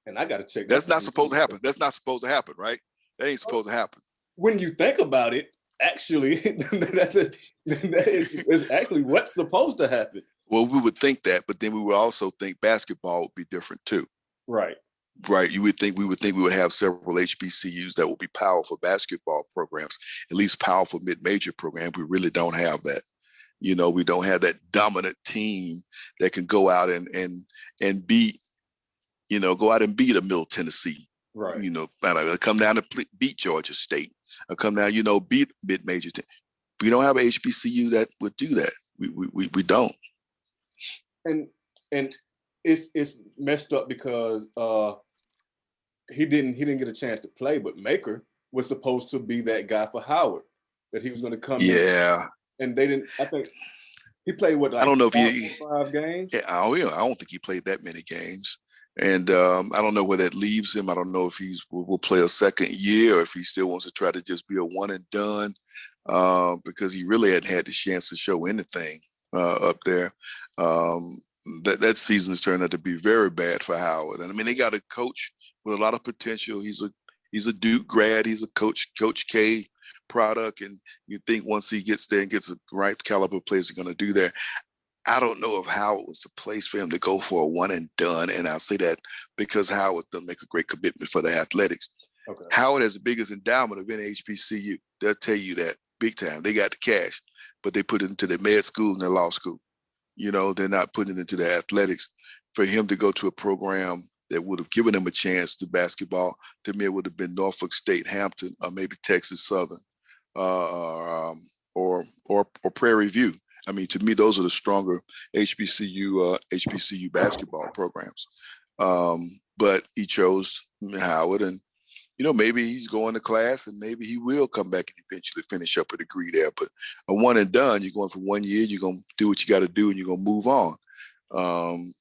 And I got to check. That's not supposed to happen. That's not supposed to happen, right? That ain't supposed to happen. When you think about it, actually, that is actually what's supposed to happen. Well, we would think that, but then we would also think basketball would be different too. Right. Right. We would think we would have several HBCUs that would be powerful basketball programs, at least powerful mid-major programs. We really don't have that. We don't have that dominant team that can go out and beat, go out and beat a Middle Tennessee. Right. Come down to beat Georgia State. Or come down, beat mid-major team. We don't have an HBCU that would do that. We don't. And it's messed up because he didn't get a chance to play, but Maker was supposed to be that guy for Howard, that he was going to come in. And they didn't. I think he played I don't know if 5 games. Yeah, I don't think he played that many games. And I don't know where that leaves him. I don't know if he will play a second year or if he still wants to try to just be a one and done because he really hadn't had the chance to show anything up there. That season has turned out to be very bad for Howard. And I mean, they got a coach with a lot of potential. He's a Duke grad. He's a Coach K product. And you think once he gets there and gets the right caliber players are going to do there. I don't know if Howard was the place for him to go for a one and done. And I'll say that because Howard doesn't make a great commitment for the athletics. Okay. Howard has the biggest endowment of any HBCU. They'll tell you that big time. They got the cash, but they put it into their med school and their law school. They're not putting it into the athletics. For him to go to a program that would have given him a chance to basketball, to me, it would have been Norfolk State, Hampton, or maybe Texas Southern, or Prairie View. I mean, to me, those are the stronger HBCU basketball programs. But he chose Howard, and maybe he's going to class, and maybe he will come back and eventually finish up a degree there. But a one and done, you're going for 1 year, you're going to do what you got to do, and you're going to move on.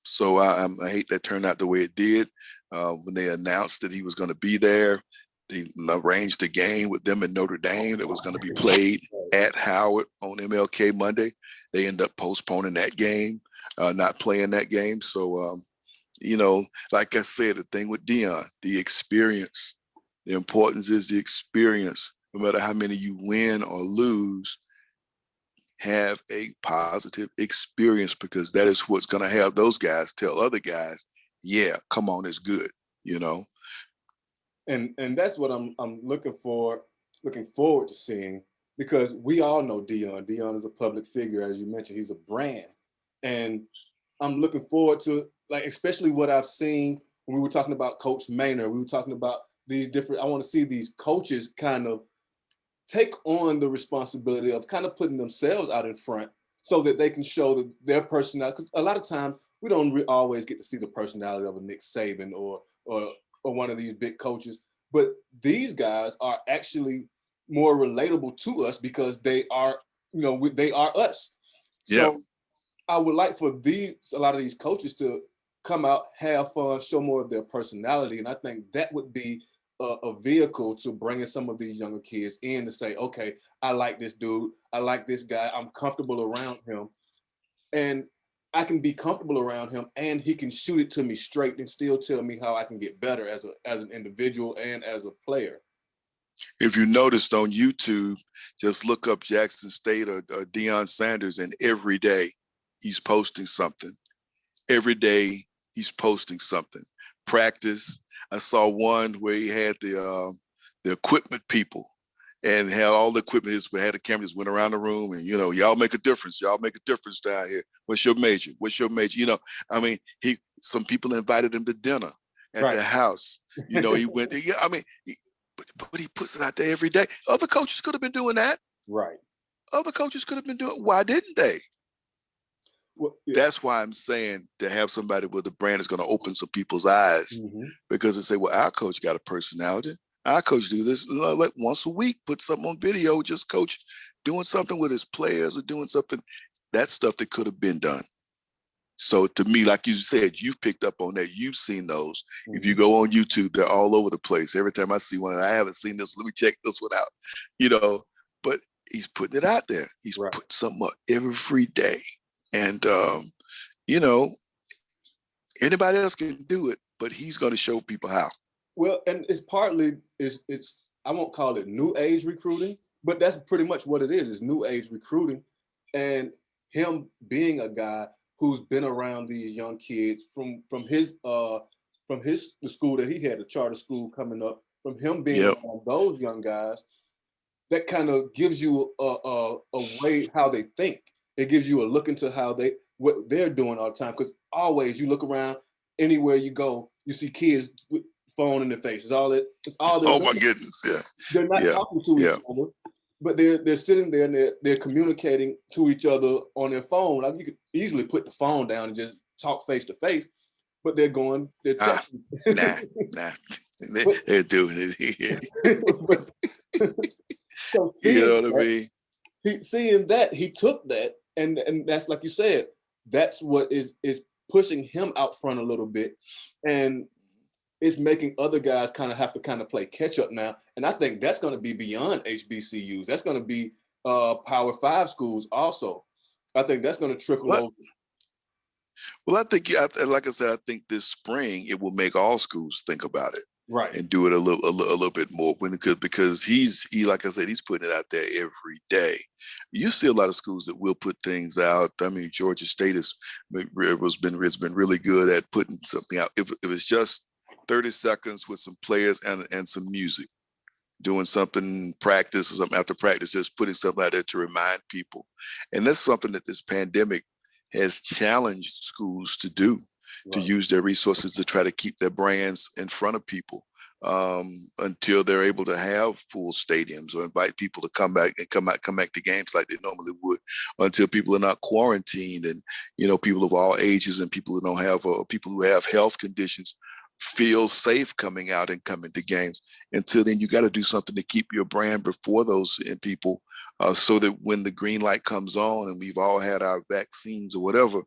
So I hate that turned out the way it did. When they announced that he was going to be there, they arranged a game with them in Notre Dame that was going to be played at Howard on MLK Monday. They end up postponing that game, not playing that game. So, like I said, the thing with Deion, the experience, the importance is the experience. No matter how many you win or lose, have a positive experience because that is what's going to have those guys tell other guys, yeah, come on, it's good, And that's what I'm looking forward to seeing, because we all know Deion. Deion is a public figure, as you mentioned. He's a brand. And I'm looking forward to, like, especially what I've seen when we were talking about Coach Maynard. We were talking about these different, I want to see these coaches kind of take on the responsibility of kind of putting themselves out in front so that they can show their personality. Because a lot of times we don't always get to see the personality of a Nick Saban or one of these big coaches. But these guys are actually more relatable to us because they are, they are us. Yeah. So I would like for a lot of these coaches to come out, have fun, show more of their personality. And I think that would be a vehicle to bringing some of these younger kids in to say, okay, I like this dude. I like this guy. I'm comfortable around him. And I can be comfortable around him and he can shoot it to me straight and still tell me how I can get better as an individual and as a player. If you noticed on YouTube, just look up Jackson State or Deion Sanders, and every day he's posting something. Every day he's posting something. Practice. I saw one where he had the equipment people and had all the equipment. He had the cameras, went around the room and, y'all make a difference. Y'all make a difference down here. What's your major? What's your major? Some people invited him to dinner at their house. He went there. But he puts it out there every day. Other coaches could have been doing that. Right. Other coaches could have been doing. Why didn't they? Well, yeah. That's why I'm saying to have somebody with a brand is going to open some people's eyes, because they say, well, our coach got a personality. Our coach do this like once a week, put something on video, just coach doing something with his players or doing something. That's stuff that could have been done. So to me, like you said, you've picked up on that. You've seen those. If you go on YouTube, they're all over the place. Every time I see one, I haven't seen this, let me check this one out, but he's putting it out there. He's putting something up every day. And, anybody else can do it, but he's going to show people how. Well, and it's partly, I won't call it new age recruiting, but that's pretty much what it is new age recruiting. And him being a guy who's been around these young kids from the school that he had, the charter school coming up, from him being around those young guys, that kind of gives you a way how they think. It gives you a look into what they're doing all the time. Because always you look around, anywhere you go, you see kids with phone in their face. It's all they're oh doing. My goodness, yeah. They're not talking to each other, but they're sitting there and they're communicating to each other on their phone. Like, you could easily put the phone down and just talk face to face, but they're texting. Nah. They're doing it. So seeing that, he took that, and that's, like you said, that's what is pushing him out front a little bit, and it's making other guys have to play catch up now. And I think that's going to be beyond HBCUs. That's going to be Power 5 schools also. I think that's going to trickle over. Well, I think, like I said, I think this spring it will make all schools think about it. Right. And do it a little bit more because he like I said, he's putting it out there every day. You see a lot of schools that will put things out. I mean, Georgia State has been really good at putting something out. It was just 30 seconds with some players and some music, doing something practice or something after practice, just putting something out there to remind people. And that's something that this pandemic has challenged schools to do. To use their resources to try to keep their brands in front of people until they're able to have full stadiums or invite people to come back to games like they normally would, until people are not quarantined and people of all ages and people who don't have people who have health conditions feel safe coming out and coming to games. Until then, you got to do something to keep your brand before those people, so that when the green light comes on and we've all had our vaccines or whatever,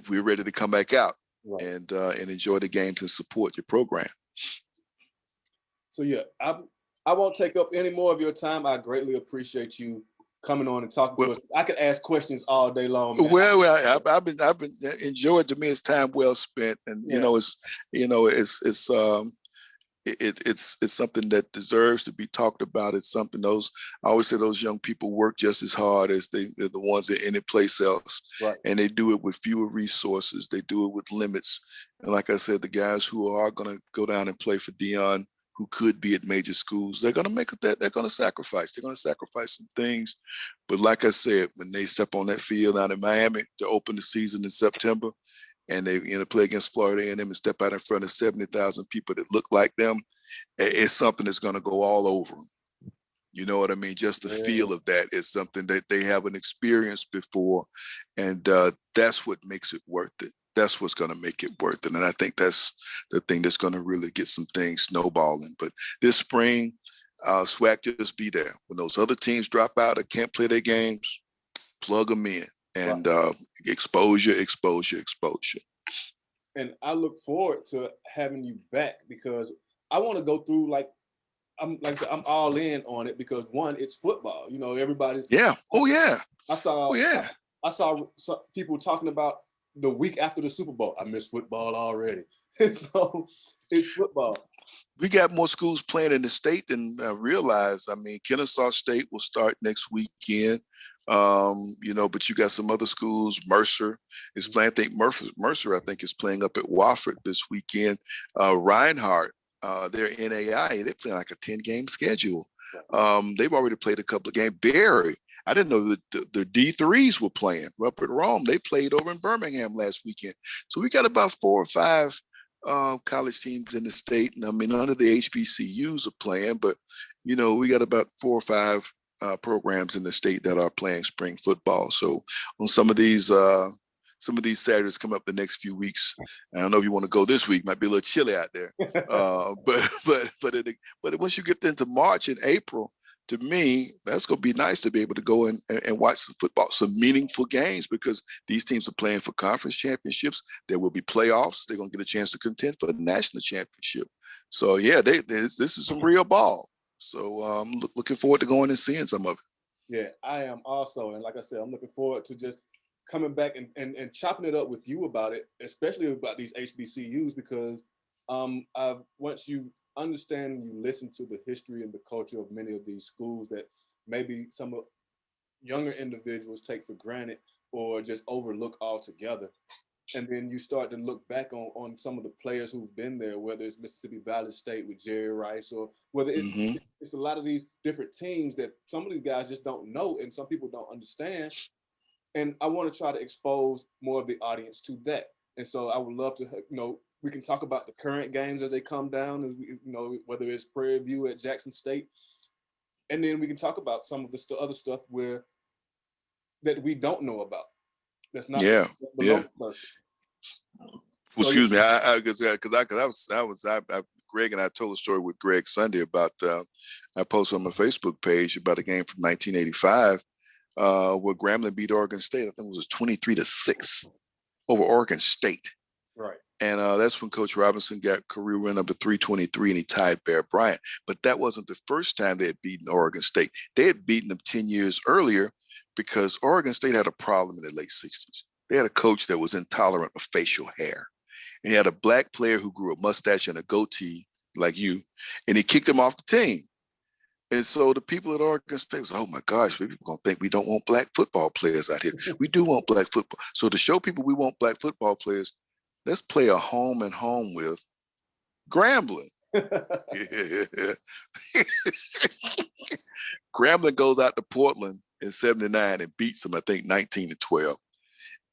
we're ready to come back out. Right. And enjoy the games and support your program. So I won't take up any more of your time. I greatly appreciate you coming on and talking to us. I could ask questions all day long, man. Well, I've been enjoyed. To me, it's time well spent, and it's something that deserves to be talked about. It's something I always say those young people work just as hard as they're the ones at any place else. Right. And they do it with fewer resources. They do it with limits. And like I said, the guys who are going to go down and play for Deion, who could be at major schools, they're going to make that. They're going to sacrifice. They're going to sacrifice some things. But like I said, when they step on that field out in Miami to open the season in September, and they play against Florida A&M and step out in front of 70,000 people that look like them, it's something that's going to go all over them. You know what I mean? Just the feel of that is something that they haven't experienced before. And that's what makes it worth it. That's what's going to make it worth it. And I think that's the thing that's going to really get some things snowballing. But this spring, SWAC just be there. When those other teams drop out or can't play their games, plug them in. And exposure. And I look forward to having you back, because I want to go through, I'm all in on it, because one, it's football. Everybody. Yeah. Oh yeah. I saw. Oh yeah. I saw some people talking about the week after the Super Bowl. I miss football already. So it's football. We got more schools playing in the state than I realize. I mean, Kennesaw State will start next weekend. But you got some other schools. Mercer is playing. I think Mercer, I think, is playing up at Wofford this weekend. Reinhardt, they're NAI. They're playing like a 10-game schedule. They've already played a couple of games. Berry, I didn't know that the D3s were playing. Up at Rome, they played over in Birmingham last weekend. So we got about 4 or 5 college teams in the state. And I mean, none of the HBCUs are playing, but, we got about 4 or 5 programs in the state that are playing spring football. So on some of these Saturdays come up the next few weeks, I don't know if you want to go this week, might be a little chilly out there. But once you get into March and April, to me, that's going to be nice to be able to go and watch some football, some meaningful games, because these teams are playing for conference championships. There will be playoffs. They're going to get a chance to contend for the national championship. So yeah, this is some real ball. So I'm looking forward to going and seeing some of it. Yeah, I am also. And like I said, I'm looking forward to just coming back and chopping it up with you about it, especially about these HBCUs, because once you understand and you listen to the history and the culture of many of these schools that maybe some of younger individuals take for granted or just overlook altogether. And then you start to look back on some of the players who've been there, whether it's Mississippi Valley State with Jerry Rice, or whether it's a lot of these different teams that some of these guys just don't know and some people don't understand. And I want to try to expose more of the audience to that. And so I would love to, we can talk about the current games as they come down, as whether it's Prairie View at Jackson State. And then we can talk about some of the other stuff that we don't know about. That's not Well, excuse me. Greg and I told a story with Greg Sunday about I posted on my Facebook page about a game from 1985 where Grambling beat Oregon State. I think it was 23-6 over Oregon State. Right. And that's when Coach Robinson got career win number 323 and he tied Bear Bryant. But that wasn't the first time they had beaten Oregon State. They had beaten them 10 years earlier, because Oregon State had a problem in the late 60s. They had a coach that was intolerant of facial hair. And he had a black player who grew a mustache and a goatee like you, and he kicked him off the team. And so the people at Oregon State was, oh my gosh, people are going to think we don't want black football players out here. We do want black football. So to show people we want black football players, let's play a home and home with Grambling. Grambling goes out to Portland in 79 and beats them, I think, 19-12.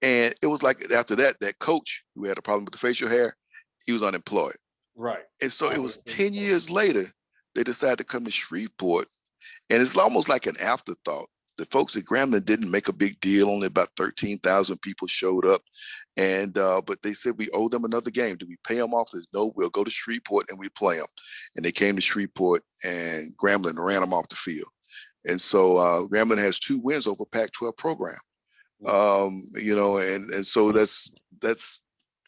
And it was like after that coach who had a problem with the facial hair, he was unemployed. Right. And so it was 10 years later, they decided to come to Shreveport. And it's almost like an afterthought. The folks at Grambling didn't make a big deal. Only about 13,000 people showed up. And but they said, we owe them another game. Do we pay them off? They said, no, we'll go to Shreveport and we play them. And they came to Shreveport and Grambling ran them off the field. And so Grambling has 2 wins over Pac-12 program. And so that's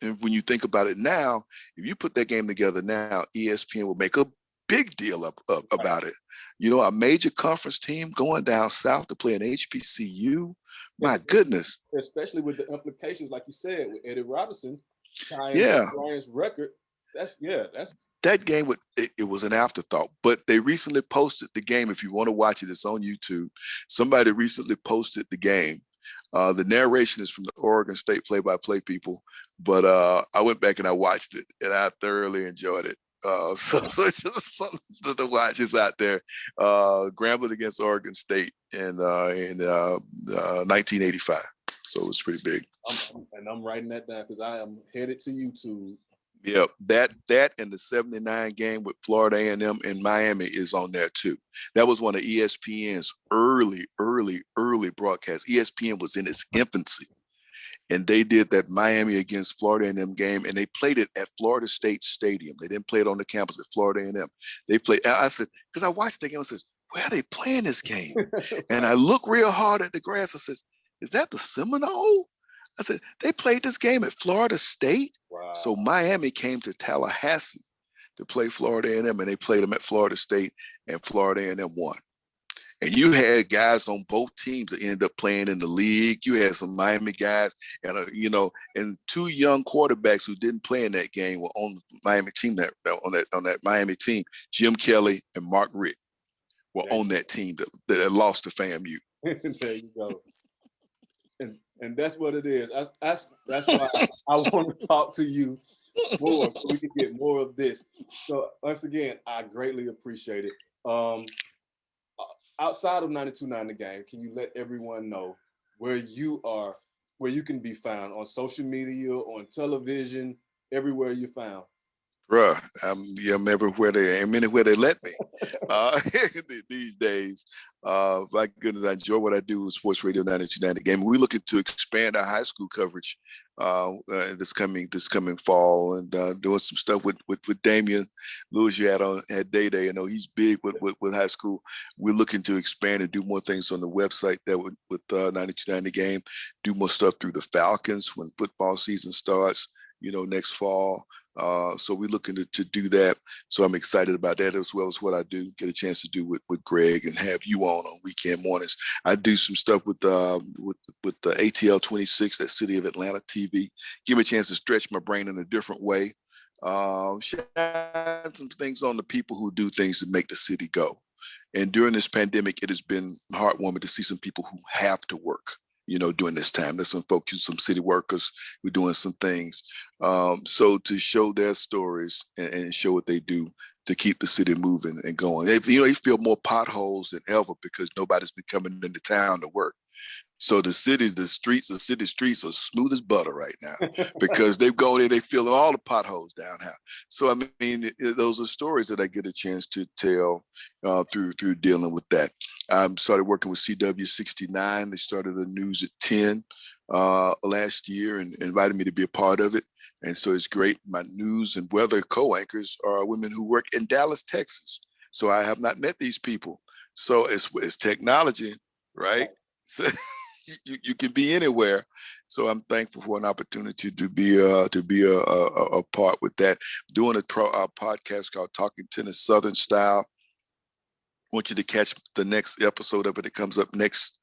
and when you think about it now, if you put that game together now, ESPN will make a big deal about it. A major conference team going down south to play an HBCU. My goodness. Especially with the implications, like you said, with Eddie Robinson tying Brian's record. That game, it was an afterthought, but they recently posted the game. If you want to watch it, it's on YouTube. Somebody recently posted the game. The narration is from the Oregon State play-by-play people, but I went back and I watched it, and I thoroughly enjoyed it. So it's just something to watch is out there. Grambling against Oregon State in 1985. So it was pretty big. I'm writing that down because I am headed to YouTube. Yep, that and the 79 game with Florida A&M in Miami is on there too. That was one of ESPN's early broadcasts. ESPN was in its infancy, and they did that Miami against Florida A&M game, and they played it at Florida State Stadium. They didn't play it on the campus at Florida A&M. They played. I said, because I watched the game, I said, where are they playing this game? And I look real hard at the grass. I says, is that the Seminole? I said, they played this game at Florida State. Wow. So Miami came to Tallahassee to play Florida A&M, and they played them at Florida State, and Florida A&M won. And you had guys on both teams that ended up playing in the league. You had some Miami guys, and and two young quarterbacks who didn't play in that game were on the Miami team on that Miami team. Jim Kelly and Mark Richt were on that team that lost to FAMU. There you go. And that's what it is. That's why I want to talk to you more so we can get more of this. So once again, I greatly appreciate it. Outside of 92.9 The Game, can you let everyone know where you can be found on social media, on television, everywhere you're found? Bruh, I'm everywhere anywhere they let me. These days, my goodness, I enjoy what I do with Sports Radio 92.9 The Game. We're looking to expand our high school coverage this coming fall, and doing some stuff with Damian Lewis. You had Day. I know he's big with high school. We're looking to expand and do more things on the website that with 92.9 The Game. Do more stuff through the Falcons when football season starts. Next fall. So we're looking to do that. So I'm excited about that, as well as what I do, get a chance to do with Greg and have you on weekend mornings. I do some stuff with the ATL 26, that City of Atlanta TV. Give me a chance to stretch my brain in a different way. Shine some things on the people who do things to make the city go. And during this pandemic, it has been heartwarming to see some people who have to work, during this time. There's some folks, some city workers, we're doing some things. So to show their stories and show what they do to keep the city moving and going. They feel more potholes than ever because nobody's been coming into town to work. So the city streets are smooth as butter right now because they've gone in, they fill all the potholes down here. So, I mean, those are stories that I get a chance to tell through dealing with that. I started working with CW69. They started the news at 10 last year and invited me to be a part of it. And so it's great. My news and weather co-anchors are women who work in Dallas, Texas. So I have not met these people. So it's technology, right? So you can be anywhere. So I'm thankful for an opportunity to be a part with that. Doing a podcast called Talking Tennis Southern Style. I want you to catch the next episode of it. It comes up next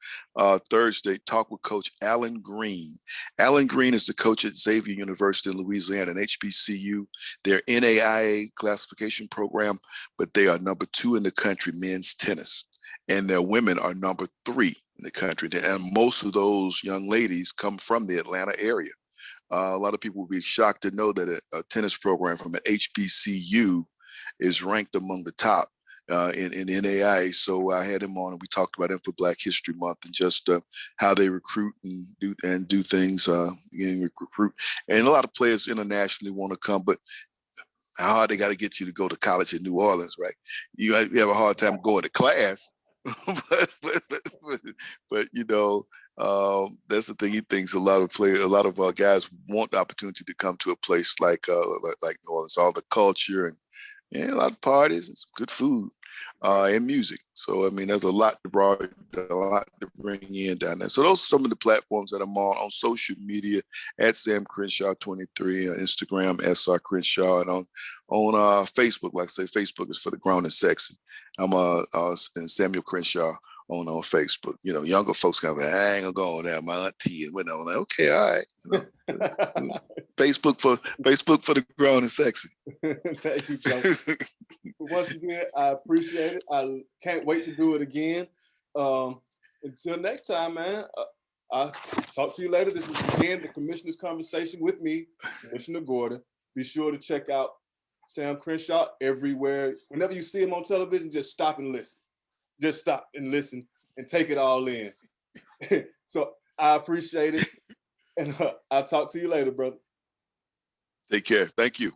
Thursday. Talk with Coach Alan Green. Alan Green is the coach at Xavier University in Louisiana, an HBCU. Their NAIA classification program, but they are number 2 in the country, men's tennis. And their women are number 3 in the country. And most of those young ladies come from the Atlanta area. A lot of people will be shocked to know that a tennis program from an HBCU is ranked among the top in NAIA. So I had him on and we talked about him for Black History Month and just how they recruit and do things, recruit. And a lot of players internationally want to come, but how hard they got to get you to go to college in New Orleans, right? You have a hard time going to class. but that's the thing. He thinks a lot of guys want the opportunity to come to a place like New Orleans, all the culture and a lot of parties and some good food and music. So I mean, there's a lot to bring in down there. So those are some of the platforms that I'm on social media at Sam Crenshaw 23 on Instagram, SR Crenshaw, and on Facebook. Like I say, Facebook is for the grown and sexy. I'm and Samuel Crenshaw on Facebook. Younger folks kind of like, I ain't gonna go on there. My auntie and whatnot. I'm like, okay, all right. Facebook for the grown and sexy. Thank you, Joe. Once again, I appreciate it. I can't wait to do it again. Until next time, man. I'll talk to you later. This is again the Commissioner's Conversation with me, Commissioner Gordon. Be sure to check out Sam Crenshaw everywhere. Whenever you see him on television, just stop and listen. Just stop and listen and take it all in. So I appreciate it. And I'll talk to you later, brother. Take care. Thank you.